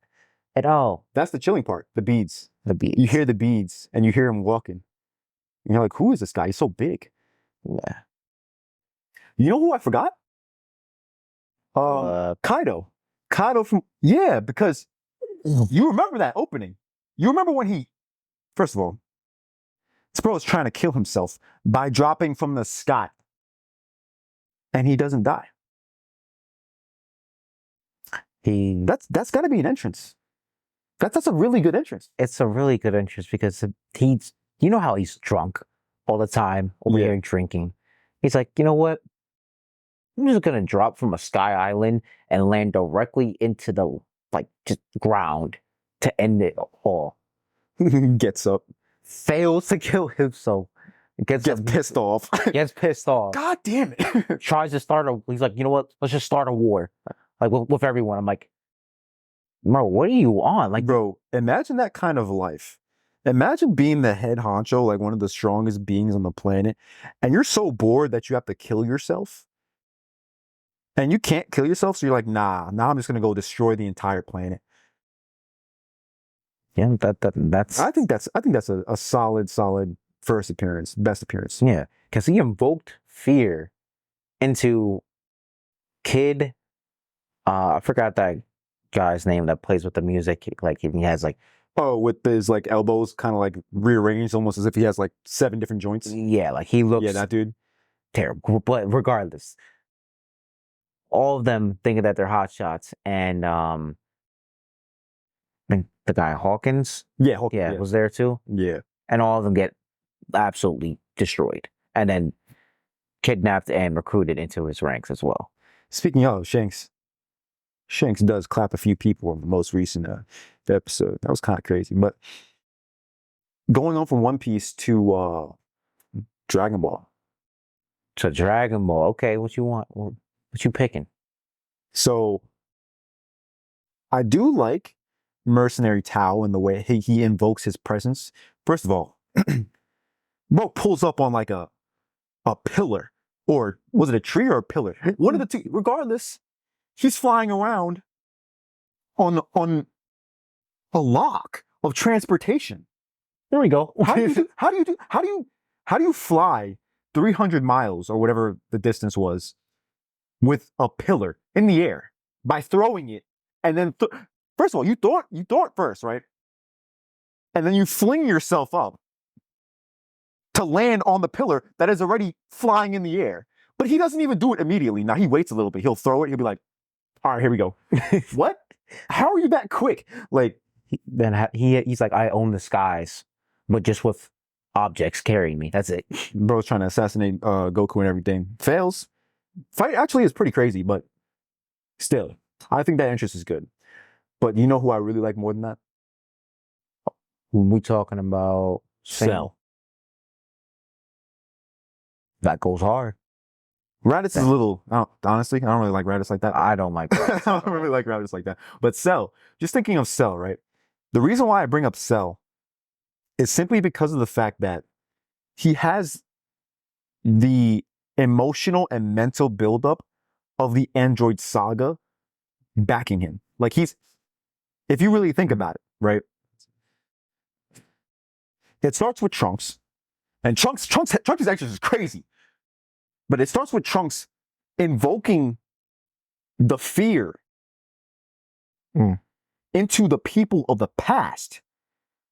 And oh, that's the chilling part. The beads. The beads. You hear the beads, and you hear him walking. And you're like, who is this guy? He's so big. Yeah. You know who I forgot? Kaido. Kaido because you remember that opening. You remember when first of all, this bro is trying to kill himself by dropping from the sky. And he doesn't die. That's gotta be an entrance. That's a really good entrance. It's a really good entrance because you know how he's drunk all the time over here drinking. He's like, you know what? I'm just gonna drop from a sky island and land directly into the like just ground to end it all. Gets up. Fails to kill himself. Gets pissed off. Gets pissed off. God damn it. Tries to start a. He's like, you know what? Let's just start a war, like with everyone. I'm like, bro, what are you on? Like, Bro, imagine that kind of life. Imagine being the head honcho, like one of the strongest beings on the planet, and you're so bored that you have to kill yourself. And you can't kill yourself, so you're like, nah, now I'm just gonna go destroy the entire planet. yeah, that's I think that's a solid first appearance, best appearance. yeah, because he invoked fear into Kid. I forgot that guy's name that plays with the music. Like he has like Oh, with his like elbows kind of like rearranged, almost as if he has like 7 different joints. yeah, like he looks Yeah, that dude. terrible. But regardless, all of them thinking that they're hot shots, and I think the guy Hawkins, Yeah, Hulk, yeah, yeah. was there too, Yeah. and all of them get absolutely destroyed, and then kidnapped and recruited into his ranks as well. Speaking of Shanks does clap a few people in the most recent episode. That was kind of crazy. But going on from One Piece to Dragon Ball. So Dragon Ball, okay, what you want? What you picking? So I do like Mercenary Tao and the way he invokes his presence. First of all, bro pulls up on like a pillar, or was it a tree or a pillar? One of the two. Regardless, he's flying around on a lock of transportation. There we go. How do you fly 300 miles or whatever the distance was with a pillar in the air by throwing it, and then first of all you throw it first, right? And then you fling yourself up to land on the pillar that is already flying in the air. But he doesn't even do it immediately. Now he waits a little bit. He'll throw it. He'll be like, all right, here we go. What? How are you that quick? Like, He's like, I own the skies, but just with objects carrying me. That's it. bro's trying to assassinate Goku and everything. Fails. Fight actually is pretty crazy, but still, I think that interest is good. But you know who I really like more than that? When we talking about Cell. that goes hard. Raditz is a little, honestly, I don't really like Raditz like that. I don't like I don't really like Raditz like that. But Cell, just thinking of Cell, right? The reason why I bring up Cell is simply because of the fact that he has the emotional and mental buildup of the Android saga backing him. Like if you really think about it, right? It starts with Trunks, and Trunks is actually just crazy. But it starts with Trunks invoking the fear into the people of the past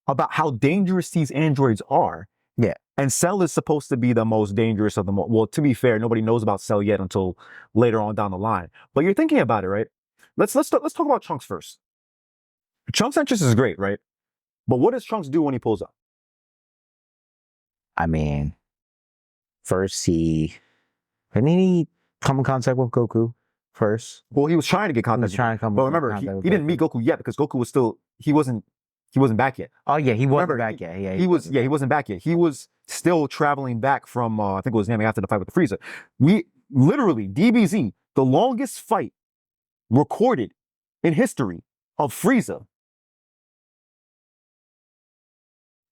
about how dangerous these androids are. Yeah. And Cell is supposed to be the most dangerous of them all. Well, to be fair, nobody knows about Cell yet until later on down the line. But you're thinking about it, right? Let's talk about Trunks first. Trunks' entrance is great, right? But what does Trunks do when he pulls up? I mean, first didn't he come in contact with Goku first? Well, he was trying to get contact. He was trying to come but in remember, contact with he didn't Goku. meet Goku yet because Goku was still he wasn't back yet. Oh yeah, he wasn't Remember, back yet. Yeah, he wasn't back yet. He was still traveling back from I think it was Namek after the fight with the Frieza. We literally DBZ, the longest fight recorded in history of Frieza.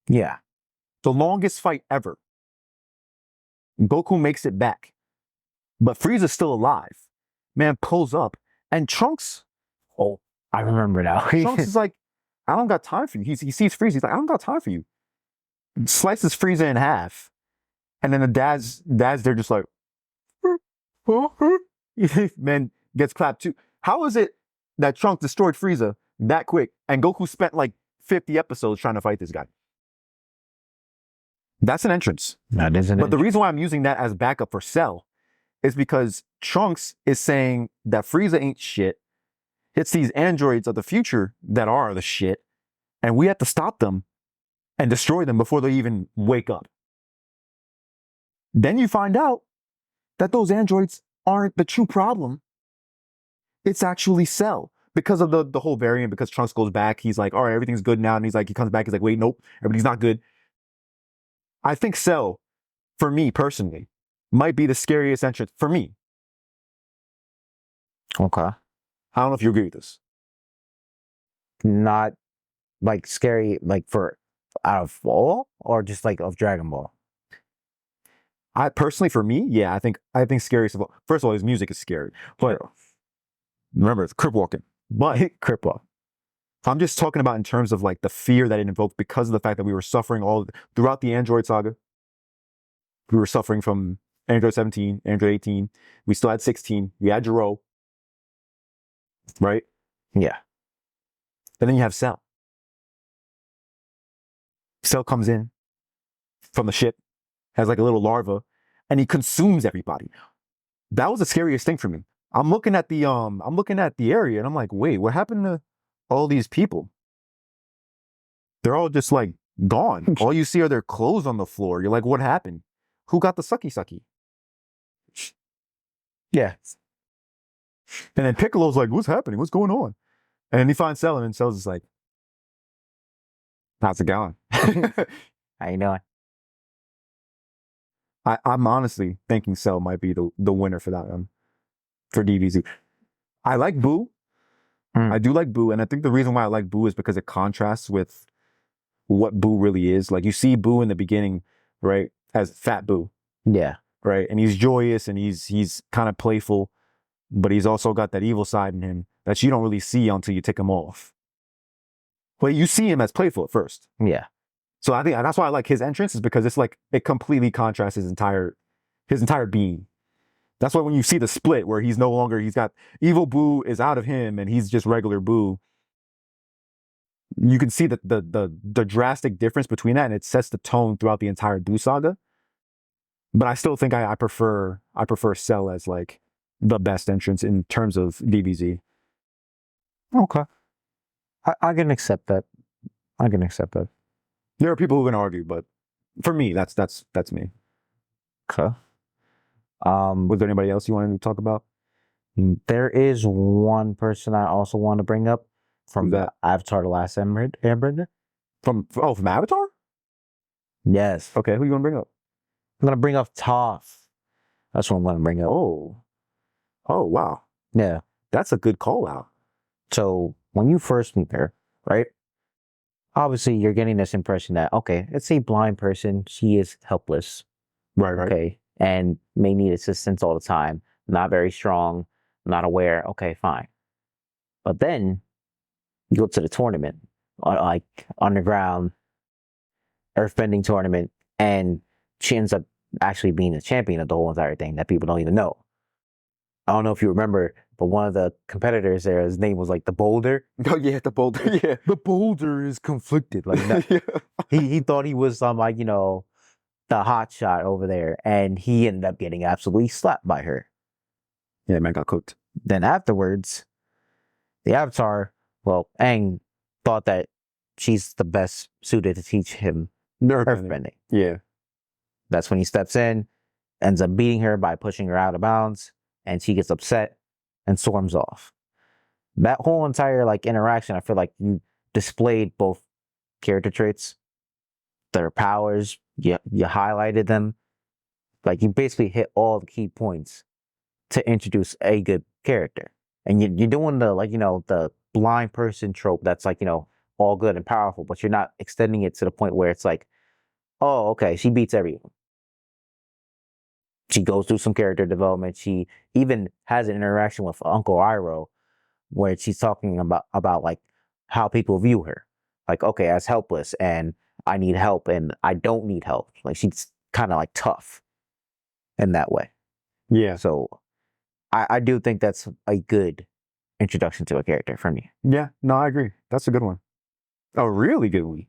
Yeah. The longest fight ever. Goku makes it back. But Frieza's still alive. Man pulls up. And Trunks, I remember now. Trunks is like, I don't got time for you. He sees Frieza. He's like, I don't got time for you. Slices Frieza in half. And then the dad's there just like, man gets clapped too. How is it that Trunks destroyed Frieza that quick and Goku spent like 50 episodes trying to fight this guy? That's an entrance. That is an But the reason why I'm using that as backup for Cell is because Trunks is saying that Frieza ain't shit. It's these androids of the future that are the shit. And we have to stop them and destroy them before they even wake up. Then you find out that those androids aren't the true problem. It's actually Cell. Because of the whole variant, because Trunks goes back, he's like, all right, everything's good now. And he's like, he comes back, he's like, wait, nope, everything's not good. I think Cell, for me personally, might be the scariest entrant for me. Okay. I don't know if you agree with this. Not like scary, like for out of all or just like of Dragon Ball. I personally, for me, yeah, I think scariest of all. First of all, his music is scary, but remember, it's crip walking. But crip walk. I'm just talking about in terms of like the fear that it invoked because of the fact that we were suffering all throughout the Android saga. We were suffering from Android 17, Android 18. We still had 16. We had Jiro. Right? Yeah. And then you have Cell. Cell comes in from the ship, has like a little larva, and he consumes everybody. That was the scariest thing for me. I'm looking at the area and I'm like, wait, what happened to all these people? They're all just like gone. All you see are their clothes on the floor. You're like, what happened? Who got the sucky? Yeah. And then Piccolo's like, what's happening? What's going on? And then he finds Cell and Cell's just like, how's it going? How you doing? I'm honestly thinking Cell might be the winner for that one. For DBZ. I like Buu. I do like Buu, and I think the reason why I like Buu is because it contrasts with what Buu really is. Like you see Buu in the beginning, right, as Fat Buu. Yeah. Right, and he's joyous and he's kind of playful, but he's also got that evil side in him that you don't really see until you take him off. But you see him as playful at first. Yeah. So I think that's why I like his entrance is because it's like it completely contrasts his entire being. That's why when you see the split where he's got Evil Buu is out of him and he's just regular Buu, you can see the drastic difference between that, and it sets the tone throughout the entire Buu saga. But I still think I prefer Cell as like the best entrance in terms of DBZ. Okay. I can accept that. There are people who are gonna argue, but for me, that's me. Okay. Was there anybody else you wanted to talk about? There is one person I also want to bring up from Who's that? Avatar: The Last Airbender. From Avatar? Yes. Okay, who you want to bring up? I'm gonna bring up Toph. That's what I'm gonna bring up. Oh, wow, Yeah. that's a good call out. So when you first meet her, right? Obviously, you're getting this impression that okay, it's a blind person. She is helpless. Right. Okay, and may need assistance all the time. Not very strong. Not aware. Okay, fine. But then you go to the tournament, like underground earthbending tournament, and she ends up actually being the champion of the whole entire thing that people don't even know. I don't know if you remember, but one of the competitors there, his name was like the Boulder. Oh yeah, the Boulder. Yeah, The Boulder is conflicted. Like that. yeah. He thought he was some like the hot shot over there, and he ended up getting absolutely slapped by her. Yeah, man got cooked. Then afterwards, the Avatar, Aang thought that she's the best suited to teach him earthbending. Yeah. That's when he steps in, ends up beating her by pushing her out of bounds, and she gets upset and storms off. That whole entire interaction, I feel like you displayed both character traits, their powers, you highlighted them. Like you basically hit all the key points to introduce a good character. And you're doing the blind person trope that's all good and powerful, but you're not extending it to the point where it's like, oh, okay, she beats everyone. She goes through some character development. She even has an interaction with Uncle Iroh where she's talking about like how people view her. Like, okay, as helpless and I need help and I don't need help. Like she's kind of like tough in that way. Yeah. So I do think that's a good introduction to a character for me. Yeah. No, I agree. That's a good one. A really good one.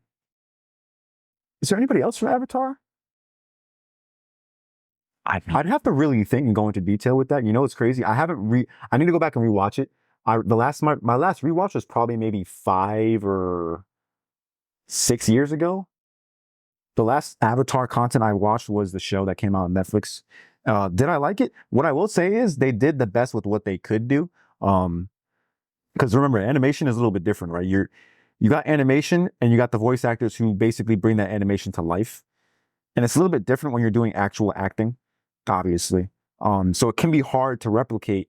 Is there anybody else from Avatar? I'd have to really think and go into detail with that. You know, it's crazy. I need to go back and rewatch it. My last rewatch was probably maybe 5 or 6 years ago. The last Avatar content I watched was the show that came out on Netflix. Did I like it? What I will say is they did the best with what they could do. Because remember, animation is a little bit different, right? You got animation and you got the voice actors who basically bring that animation to life. And it's a little bit different when you're doing actual acting, obviously. So it can be hard to replicate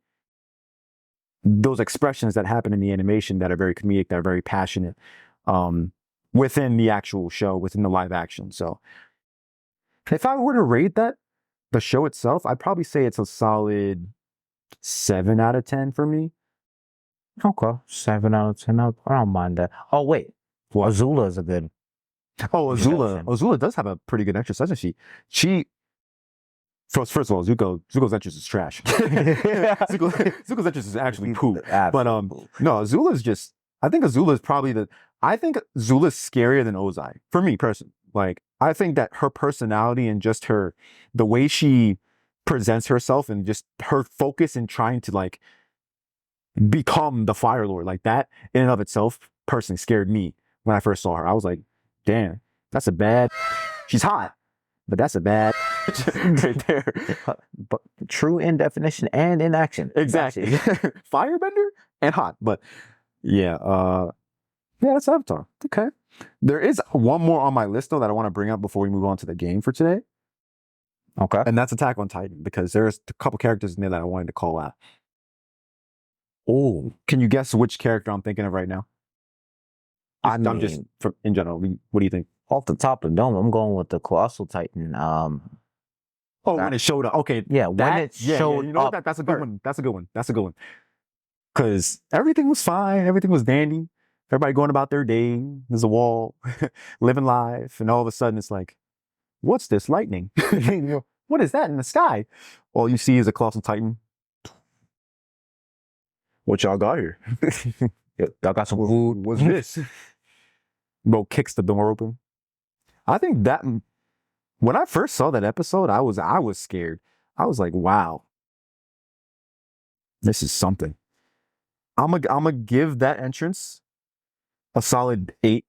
those expressions that happen in the animation that are very comedic, that are very passionate, within the actual show, within the live action. So if I were to rate that, the show itself, I'd probably say it's a solid 7 out of 10 for me. Okay, 7 out of 10. I don't mind that. Oh wait, well, Azula is a good. Oh, Azula. Introduction. Azula does have a pretty good entrance, doesn't she? First of all, Zuko's entrance is trash. Zuko's entrance is actually poop. But no, Azula's just. I think Azula is probably I think Azula's scarier than Ozai for me personally. Like I think that her personality and just the way she presents herself and just her focus in trying to like become the Fire Lord, like that in and of itself personally scared me when I first saw her. I was like, damn, that's a bad. She's hot, but that's a bad right there. But true in definition and in action. Exactly. Firebender and hot. But yeah, that's Avatar. Okay. There is one more on my list though that I want to bring up before we move on to the game for today. Okay. And that's Attack on Titan, because there's a couple characters in there that I wanted to call out. Oh, can you guess which character I'm thinking of right now? I'm just in general. What do you think? Off the top of the dome, I'm going with the Colossal Titan. When it showed up. Okay. Yeah, when it showed you know up. That's a good one. That's a good one. That's a good one. Because everything was fine. Everything was dandy. Everybody going about their day. There's a wall, living life. And all of a sudden it's like, what's this lightning? What is that in the sky? All you see is a Colossal Titan. What y'all got here? Y'all got some food. What's this? Bro kicks the door open. I think that when I first saw that episode, I was scared. I was like, wow, this is something. I'm gonna give that entrance a solid 8.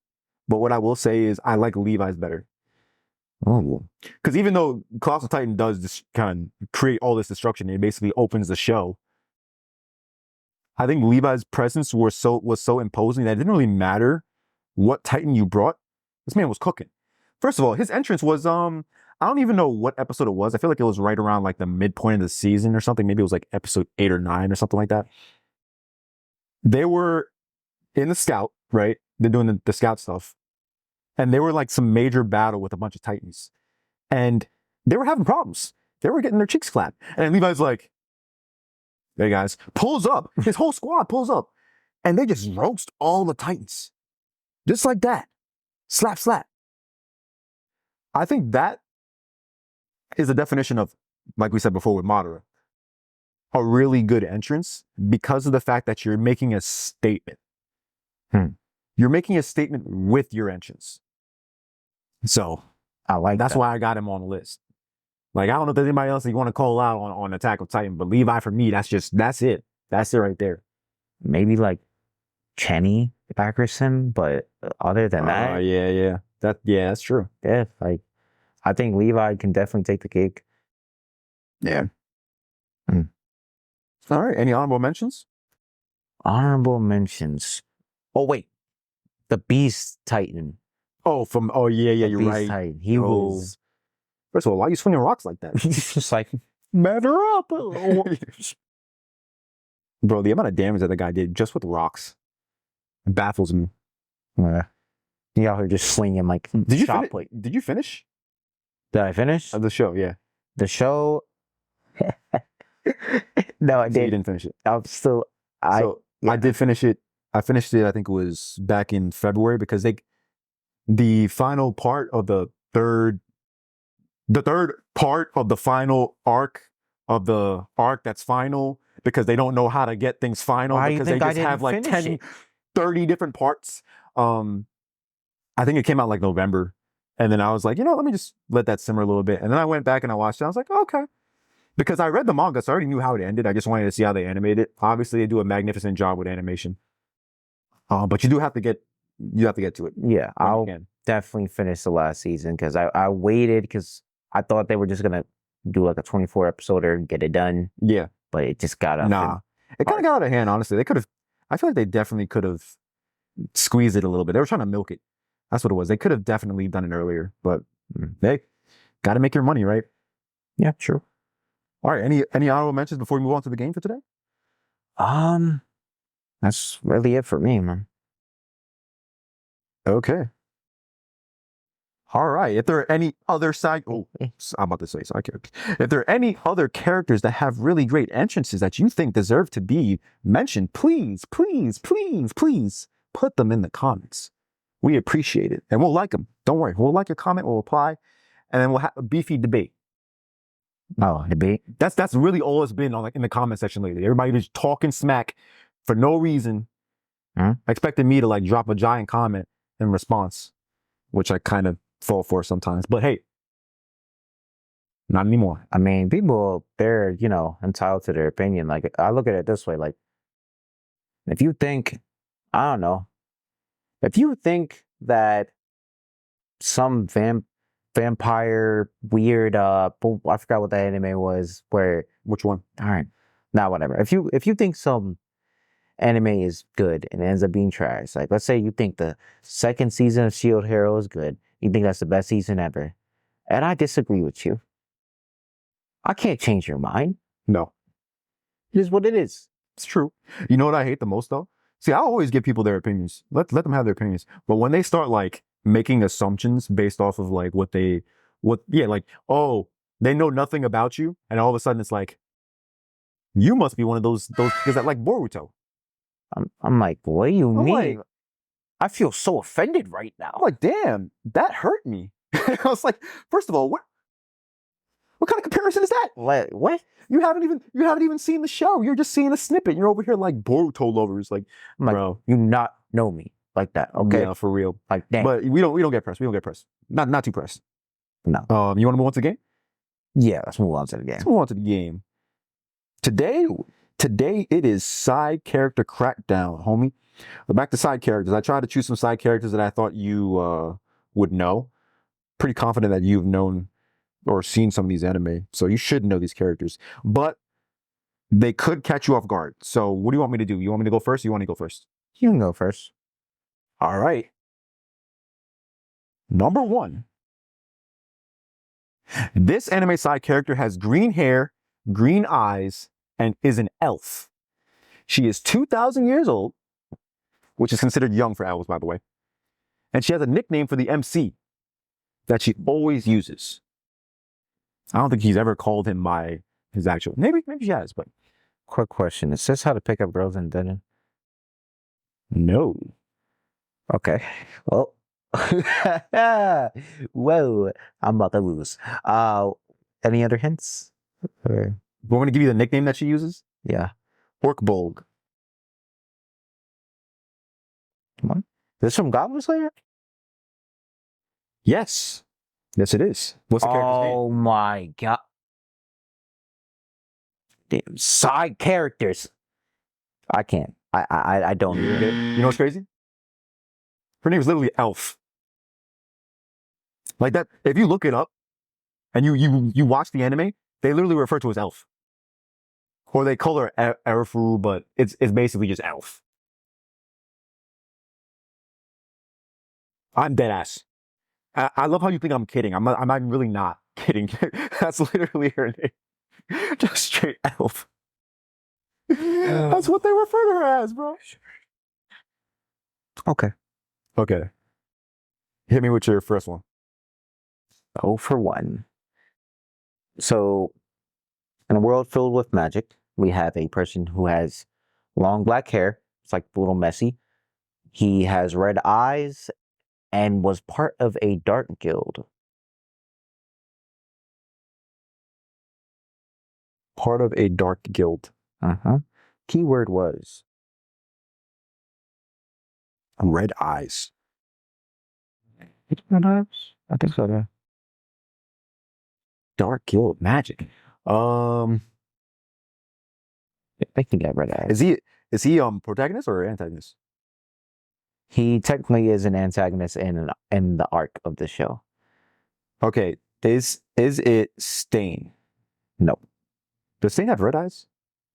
But what I will say is I like Levi's better. Oh, because even though Colossal Titan does this kind of create all this destruction, it basically opens the show. I think Levi's presence was so imposing that it didn't really matter what Titan you brought. This man was cooking. First of all, his entrance was I don't even know what episode it was. I feel like it was right around like the midpoint of the season or something. Maybe it was like episode 8 or 9 or something like that. They were in the scout, right? They're doing the scout stuff. And they were like some major battle with a bunch of Titans. And they were having problems. They were getting their cheeks clapped. And Levi's like, hey guys, pulls up. His whole squad pulls up. And they just roast all the Titans. Just like that. Slap, slap. I think that is the definition of, like we said before with Madara, a really good entrance because of the fact that you're making a statement. You're making a statement with your entrance. So I like that's that. why I got him on the list. Like, I don't know if there's anybody else that you want to call out on Attack on Titan, but Levi for me, that's it. That's it right there. Maybe like Kenny Packerson, but other than that, yeah. That's true. yeah, like I think Levi can definitely take the cake. Yeah. All right. Any honorable mentions? Honorable mentions. Oh wait, the Beast Titan. Oh, yeah, you're Beast right. Titan. He was. First of all, why are you swinging rocks like that? He's just like, matter up. Bro, the amount of damage that the guy did just with rocks baffles me. Yeah. He out here just swinging like shot plate. Did you finish? Did I finish? The show, yeah. The show. No, I So did. you didn't finish it. I'm still. I did finish it. I finished it, I think it was back in February, because the final part of the third part of the final arc of the arc that's final, because they don't know how to get things final, because they just have like 10, 30 different parts. I think it came out like November. And then I was like, let me just let that simmer a little bit. And then I went back and I watched it. I was like, okay. Because I read the manga, so I already knew how it ended. I just wanted to see how they animate it. Obviously, they do a magnificent job with animation. But you have to get to it. Yeah, I'll definitely finish the last season, because I waited because I thought they were just gonna do like a 24 episoder, get it done. Yeah. But it just got up. Nah. It kind of got out of hand, honestly. They could have, I feel like they definitely could have squeezed it a little bit. They were trying to milk it. That's what it was. They could have definitely done it earlier, but they got to make your money, right? Yeah, true. All right. Any honorable mentions before we move on to the game for today? That's really it for me, man. Okay. All right. If there are any other I'm about to say side characters. If there are any other characters that have really great entrances that you think deserve to be mentioned, please put them in the comments. We appreciate it, and we'll like them. Don't worry. We'll like your comment. We'll reply, and then we'll have a beefy debate. Oh, debate. That's really all it's been on, like, in the comment section lately. Everybody just talking smack for no reason, expecting me to like drop a giant comment in response, which I kind of fall for sometimes. But hey, not anymore. I mean, people, they're, entitled to their opinion. Like, I look at it this way, like, if you think, I don't know, if you think that some vampire weird, I forgot what that anime was, where, Which one? all right, now whatever. If you think some anime is good and it ends up being trash, like, let's say you think the second season of Shield Hero is good, you think that's the best season ever, and I disagree with you, I can't change your mind. No. It is what it is. It's true. You know what I hate the most though? See, I always give people their opinions. Let them have their opinions. But when they start like making assumptions based off of like oh, they know nothing about you, and all of a sudden it's like, you must be one of those because that like Boruto. I'm like, what do you mean? Like, I feel so offended right now. I'm like, damn, that hurt me. I was like, first of all, what kind of comparison is that? What? You haven't even seen the show. You're just seeing a snippet. You're over here like Boruto lovers, like, bro. You not know me like that, okay? Yeah, for real. Like, damn. But we don't get pressed. We don't get pressed. Not too pressed. No. You want to move on to the game? Yeah, let's move on to the game. Let's move on to the game. Today it is side character crackdown, homie. But back to side characters. I tried to choose some side characters that I thought you would know. Pretty confident that you've known or seen some of these anime, so you should know these characters. But they could catch you off guard. So what do you want me to do? You want me to go first? Or you want to go first? You can go first. All right. Number 1. This anime side character has green hair, green eyes, and is an elf. She is 2,000 years old, which is considered young for elves, by the way. And she has a nickname for the MC that she always uses. I don't think he's ever called him by his actual. Maybe she has, but. Quick question. Is this how to pick up girls in Denon? No. Okay. Well. Whoa. I'm about to lose. Any other hints? Or... Want me to give you the nickname that she uses? Yeah. Orkbolg. Come on. This from Goblin Slayer? Yes. Yes, it is. What's the character's name? Oh my god. Damn, side characters. I can't. I don't. You know what's crazy? Her name is literally Elf. Like that. If you look it up and you watch the anime, they literally refer to her as Elf. Or they call her Erifu, but it's basically just Elf. I'm dead ass. I love how you think I'm kidding. I'm really not kidding. That's literally her name. Just straight Elf. That's what they refer to her as, bro. Okay. Okay. Hit me with your first one. 0 for 1. So, in a world filled with magic, we have a person who has long black hair. It's like a little messy. He has red eyes and was part of a dark guild. Part of a dark guild. Keyword was red eyes. Red eyes? I think so, yeah. Dark guild magic. I think he got red eyes. Is he protagonist or antagonist? He technically is an antagonist in the arc of the show. Okay. Is it Stain? No. Does Stain have red eyes?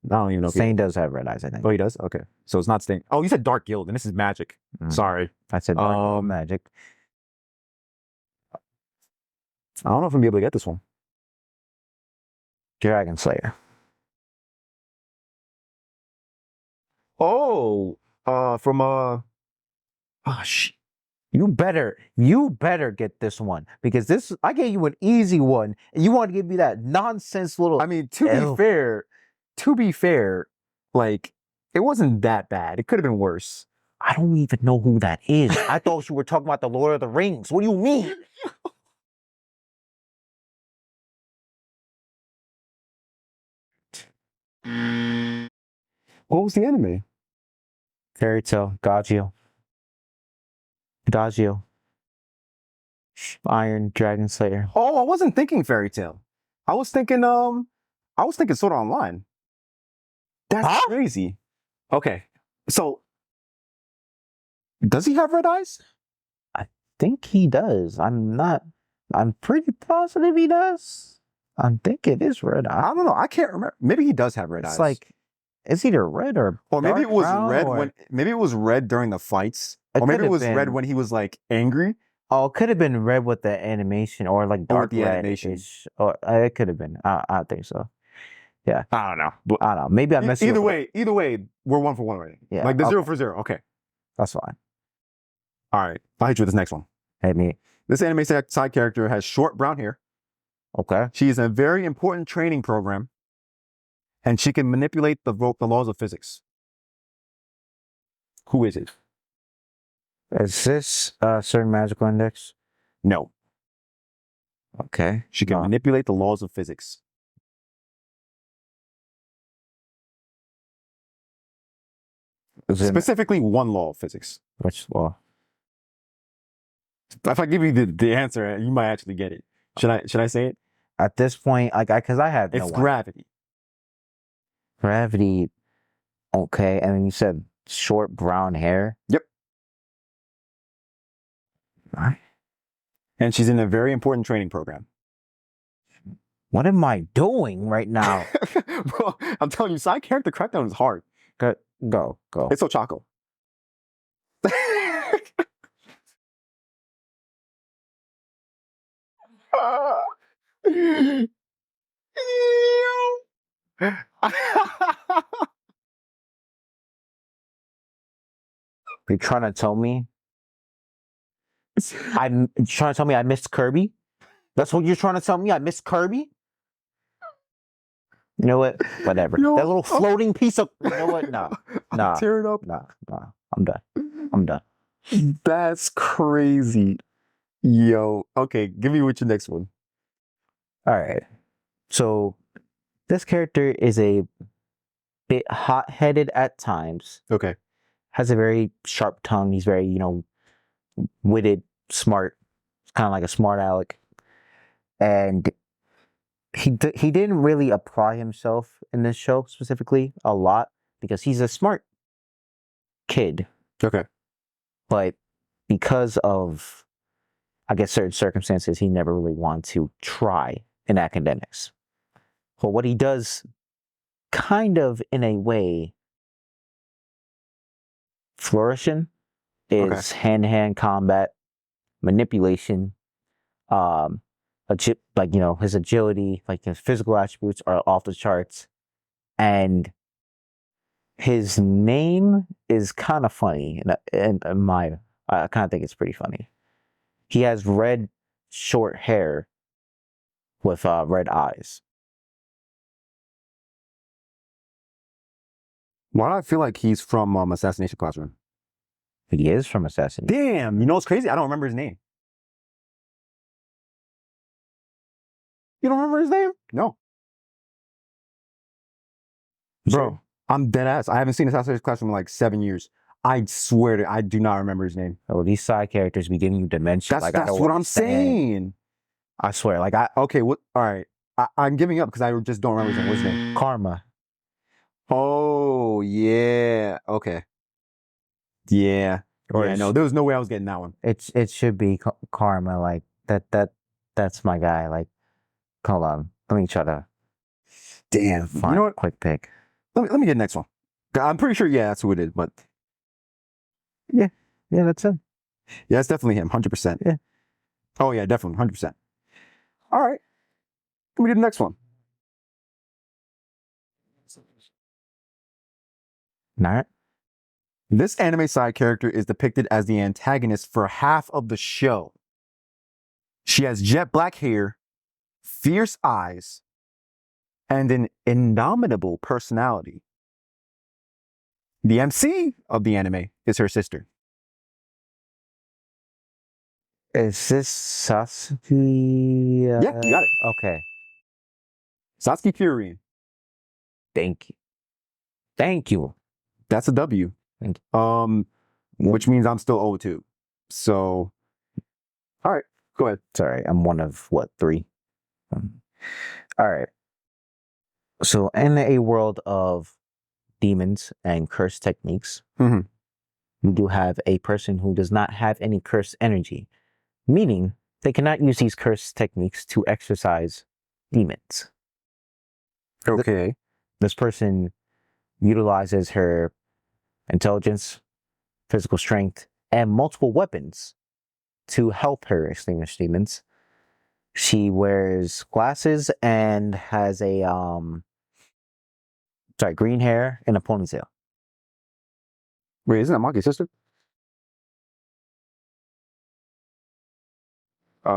I don't even know. Stain does have red eyes, I think. Oh, he does? Okay. So it's not Stain. Oh, you said Dark Guild, and this is magic. Sorry. I said magic. I don't know if I'm going to be able to get this one. Dragon Slayer. Oh, from You better get this one because this I gave you an easy one and you want to give me that nonsense little. I mean, to be fair, like it wasn't that bad. It could have been worse. I don't even know who that is. I thought you were talking about the Lord of the Rings. What do you mean? What was the anime? Fairy Tail, Gagio. Iron Dragon Slayer. Oh, I wasn't thinking Fairy Tail. I was thinking Sword Art Online. That's crazy. Okay. So does he have red eyes? I think he does. I'm pretty positive he does. I think it is red eye. I don't know. I can't remember. Maybe he does have red eyes. It's like it's either red or maybe it was red or... maybe it was red during the fights. Or maybe it was red when he was like angry. Oh, it could have been red with the animation or like dark the red animation. Or it could have been. I think so. Yeah. I don't know. I don't know. Maybe I messed either way, we're 1 for 1 right? Yeah. Like the 0 for 0. Okay. That's fine. All right. I'll hit you with this next one. Hit me. This anime side character has short brown hair. Okay. She is in a very important training program. And she can manipulate the laws of physics. Who is it? Is this a certain magical index? No. Okay. She can manipulate the laws of physics. Specifically one law of physics. Which law? If I give you the answer, you might actually get it. Should I say it? At this point, because I have it's gravity. Gravity. Okay, and then you said short brown hair. Yep. All right. And she's in a very important training program. What am I doing right now? Bro, I'm telling you, side character crackdown is hard. Go. It's Ochako. You're trying to tell me I missed Kirby? That's what you're trying to tell me? I missed Kirby? You know what? Whatever. That little floating piece of... You know what? Nah. Tear it up. Nah. I'm done. That's crazy. Yo. Okay, give me what's your next one. All right. So, this character is a bit hot-headed at times. Okay. Has a very sharp tongue. He's very, witted, smart. It's kind of like a smart aleck. And he didn't really apply himself in this show specifically a lot because he's a smart kid. Okay. But because of, I guess, certain circumstances, he never really wanted to try in academics. But what he does kind of in a way flourishing is hand-to-hand combat, manipulation, his agility, like his physical attributes are off the charts. And his name is kind of funny. And I kind of think it's pretty funny. He has red short hair with red eyes. Why do I feel like he's from Assassination Classroom? He is from Assassination. Damn, you know what's crazy? I don't remember his name. You don't remember his name? No. Bro, I'm dead ass. I haven't seen Assassination Classroom in like 7 years. I swear I do not remember his name. Oh, these side characters be giving you dementia. That's what I'm saying. I swear, okay, what? All right, I'm giving up because I just don't remember his name. What's his name? Karma. Oh yeah. Okay. Yeah. No, there was no way I was getting that one. It should be Karma. Like that's my guy. Like, hold on, let me try to Damn. Fine. You know what? Quick pick. Let me get the next one. I'm pretty sure, yeah, that's who it is, but Yeah, that's him. yeah, it's definitely him, 100%. Yeah. Oh, yeah, definitely, 100%. All right. Let me do the next one. All right. This anime side character is depicted as the antagonist for half of the show. She has jet black hair, fierce eyes, and an indomitable personality. The MC of the anime is her sister. Is this Sasuke? Yeah, you got it. Okay. Satsuki Kyurien. Thank you. Thank you. That's a W. Thank Which means I'm still 0-2. So, all right, go ahead. Sorry, I'm one of what, 3? All right. So in a world of demons and curse techniques, Mhm. you do have a person who does not have any curse energy, meaning they cannot use these curse techniques to exorcise demons. Okay. This person utilizes her intelligence, physical strength, and multiple weapons to help her extinguish demons. She wears glasses and has a green hair and a ponytail. Wait, isn't that Maki's sister? And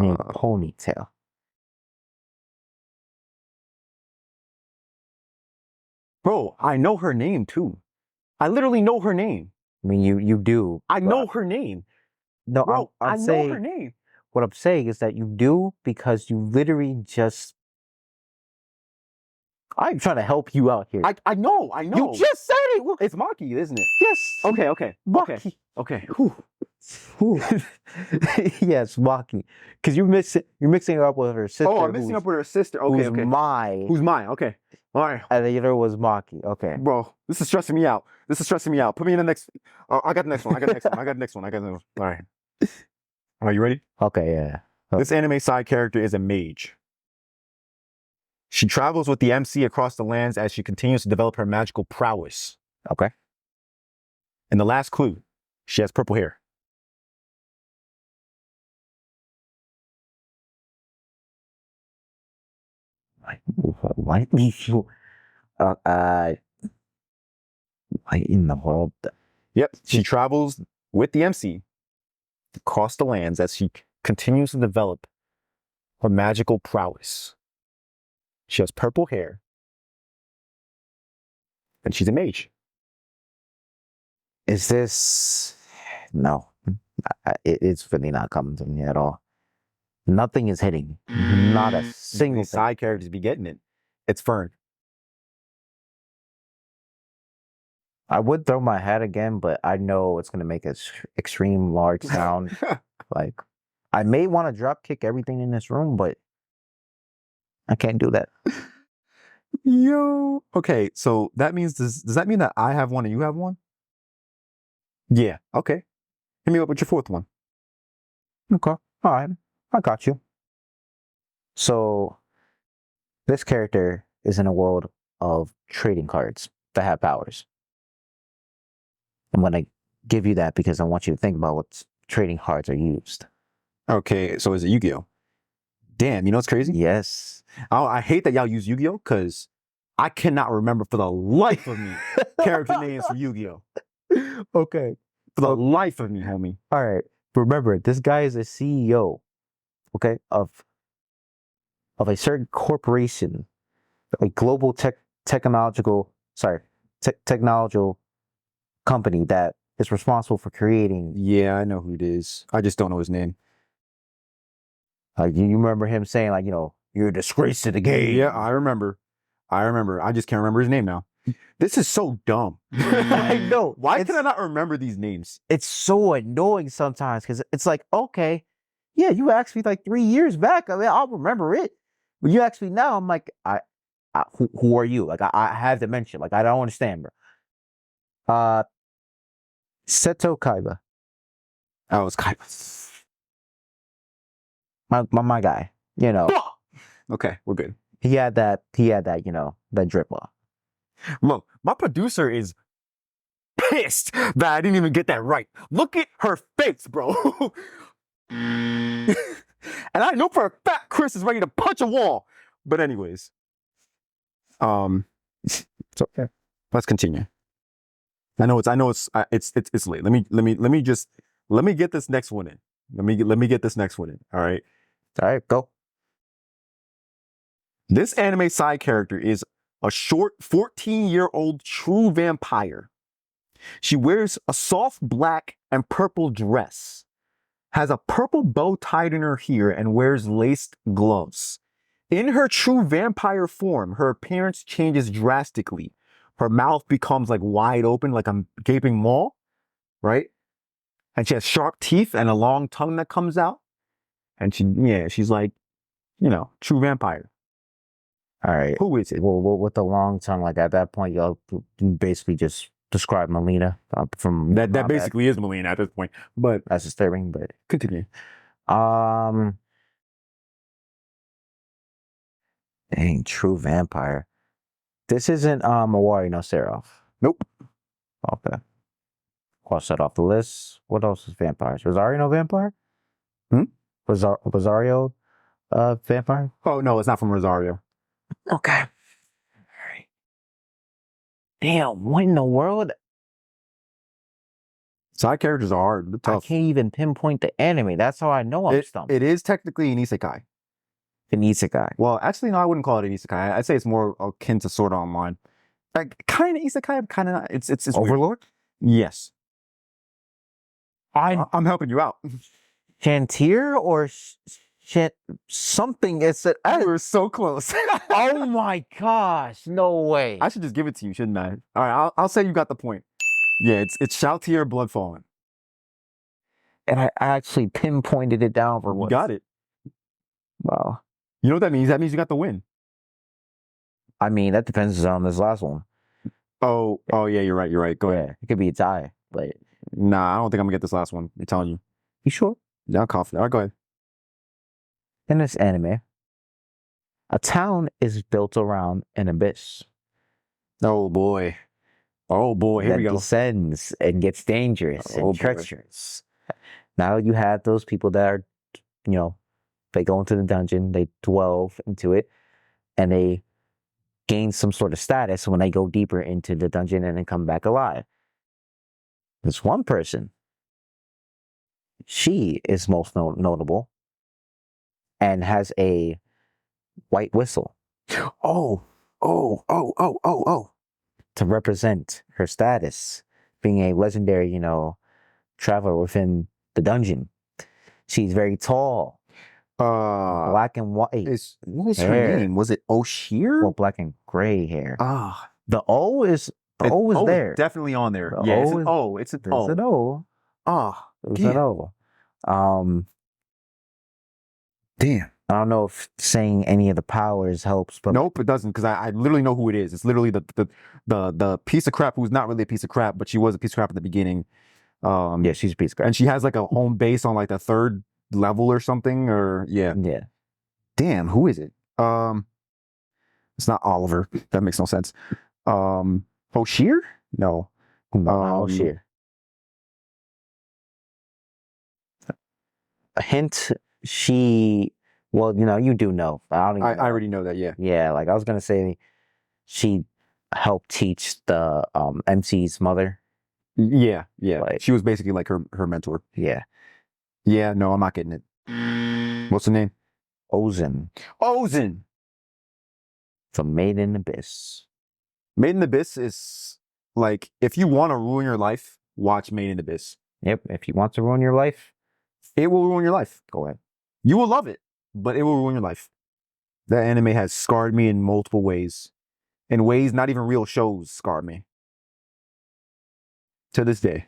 a ponytail. Bro, I know her name too. I literally know her name. I mean, you do. I know her name. No, Bro, I'm I saying, know her name. what I'm saying is that you do because you literally just. I'm trying to help you out here. I know. You just said it. It's Maki, isn't it? Yes. Okay. Maki. Okay. Yes, Maki. Because you're mixing her up with her sister. Oh, I'm mixing up with her sister. Okay, who's okay. Who's mine? Okay. All right. And the other was Maki. Okay. Bro, this is stressing me out. Put me in the next. I got the next one. I got the next one. All right. Are you ready? Okay, yeah. This anime side character is a mage. She travels with the MC across the lands as she continues to develop her magical prowess. Okay. And the last clue, she has purple hair. Why you? Why in the world? Yep, she travels with the MC across the lands as she continues to develop her magical prowess. She has purple hair. And she's a mage. Is this? No, it's really not coming to me at all. Nothing is hitting. Not a single These side characters be getting it. It's Fern. I would throw my hat again, but I know it's gonna make an extreme large sound. Like, I may want to drop kick everything in this room, but I can't do that. Yo. Okay, so that means, does that mean that I have one and you have one? Yeah, okay. Hit me up with your fourth one. Okay, all right, I got you. So, this character is in a world of trading cards that have powers. I'm gonna give you that because I want you to think about what trading cards are used. Okay, so is it Yu-Gi-Oh? Damn, you know what's crazy? Yes. I hate that y'all use Yu-Gi-Oh because I cannot remember for the life of me character names for Yu-Gi-Oh. Okay. For the life of me, homie. All right. Remember, this guy is a CEO, okay, of a certain corporation, a global technological company that is responsible for creating. Yeah, I know who it is. I just don't know his name. You remember him saying, like, you're a disgrace to the game. Yeah, I remember. I just can't remember his name now. This is so dumb. I know. Why can I not remember these names? It's so annoying sometimes because it's like, okay, yeah, you asked me like 3 years back. I mean, I'll remember it. But you asked me now, I'm like, who are you? Like, I have to mention. Like, I don't understand, bro. Seto Kaiba. Oh, it's Kaiba. My guy. Okay, we're good. He had that, you know, that drip off. Look, my producer is pissed that I didn't even get that right. Look at her face, bro. And I know for a fact Chris is ready to punch a wall. But anyways, it's okay. Let's continue. I know it's late. Let me get this next one in. Let me get this next one in. All right. All right, go. This anime side character is a short 14-year-old true vampire. She wears a soft black and purple dress, has a purple bow tied in her hair, and wears laced gloves. In her true vampire form, her appearance changes drastically. Her mouth becomes like wide open, like a gaping maw, right? And she has sharp teeth and a long tongue that comes out. And she's like, you know, true vampire. All right. Who is it? Well, with the long tongue, like at that point, y'all basically just describe Melina from That basically is Melina at this point. But that's disturbing. But continue. dang, true vampire. This isn't Mawari no Seraph. Nope. Okay. Cross that off the list. What else is vampires? Rosario no vampire? Rosario vampire? Oh no, it's not from Rosario. Okay. All right. Damn, what in the world? Side characters are hard. They're tough. I can't even pinpoint the anime. That's how I know I'm stumped. It is technically an isekai. An isekai. Well, actually, no, I wouldn't call it an isekai. I'd say it's more akin to Sword Art Online. Like, kind of isekai, kind of not. It's Overlord? Weird. Yes. I'm helping you out. Chantier or shit something. It's a, We were so close. oh my gosh, no way. I should just give it to you, shouldn't I? All right, I'll say you got the point. Yeah, it's Shoutier Bloodfallen. And I actually pinpointed it down for You once. got it. Wow. You know what that means? That means you got the win. I mean, that depends on this last one. Oh yeah, you're right. Go ahead. It could be a tie, but Nah, I don't think I'm gonna get this last one. I'm telling you. you sure? Yeah, I'm confident. All right, go ahead. In this anime, a town is built around an abyss. Oh boy. Here that we go. descends and gets dangerous Oh, boy. and treacherous. Now you have those people that are, you know, they go into the dungeon, they delve into it, and they gain some sort of status when they go deeper into the dungeon and then come back alive. There's one person. She is most notable and has a white whistle Oh. to represent her status, being a legendary, you know, traveler within the dungeon. She's very tall, black and white. What is her hair. name? Was it O'Shear? Well, black and gray hair. Ah, The O is there. Definitely on there. The Yeah, O it's an is- O. It's an There's O. an O. Ah, There's damn. an O. Damn. I don't know if saying any of the powers helps, but Nope, it doesn't, because I literally know who it is. It's literally the piece of crap who's not really a piece of crap, but she was a piece of crap at the begining. yeah, she's a piece of crap. And she has like a home base on like the 3rd level or something, or yeah. Yeah. Damn, who is it? It's not Oliver. That makes no sense. O'Shear? No. Oh, shit. A hint, well, you know, you do know. I don't even I know. already know that, yeah. Yeah, like I was gonna say she helped teach the MC's mother. Yeah. Like- She was basically like her mentor. Yeah. Yeah, no, I'm not getting it. What's her name? Ozen Ozen. from Made in Abyss. Made in Abyss is like, if you want to ruin your life, watch Made in Abyss. Yep. If you want to ruin your life, It will ruin your life. go ahead. You will love it, but it will ruin your life. That anime has scarred me in multiple ways. In ways not even real shows scarred me. To this day.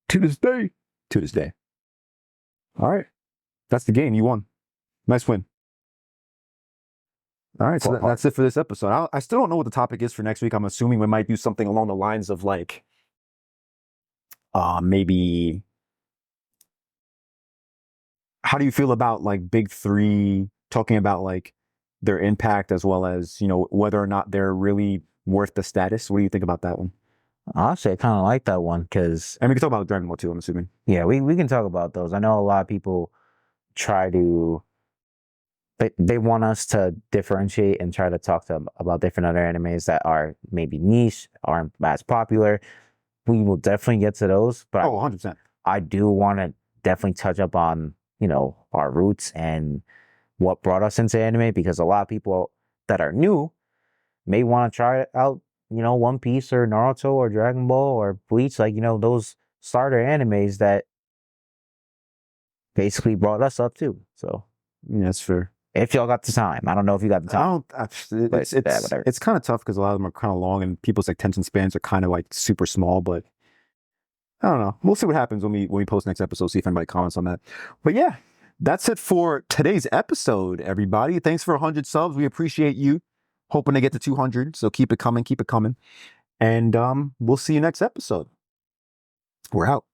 To this day. To this day. All right. That's the game. You won. Nice win. All right. So Cool. that's it for this episode. I still don't know what the topic is for next week. I'm assuming we might do something along the lines of like, maybe, how do you feel about like big 3 talking about like their impact, as well as, you know, whether or not they're really worth the status. What do you think about that one? Honestly, I kind of like that one because, And we can talk about Dragon Ball too, I'm assuming. yeah, we can talk about those. I know a lot of people try to, they want us to differentiate and try to talk to them about different other animes that are maybe niche, aren't as popular. We will definitely get to those, but Oh, 100%. I do want to definitely touch up on, you know, our roots and what brought us into anime, because a lot of people that are new may want to try out, you know, One Piece or Naruto or Dragon Ball or Bleach, like, you know, those starter animes that basically brought us up too. So Yeah, that's fair. if y'all got the time, I don't know if you got the I time. don't. It's kind of tough because a lot of them are kind of long, and people's attention spans are kind of like super small. But I don't know. We'll see what happens when we post next episode. See if anybody comments on that. But yeah, that's it for today's episode, everybody. Thanks for 100 subs. We appreciate you. Hoping to get to 200. So keep it coming. Keep it coming. And we'll see you next episode. We're out.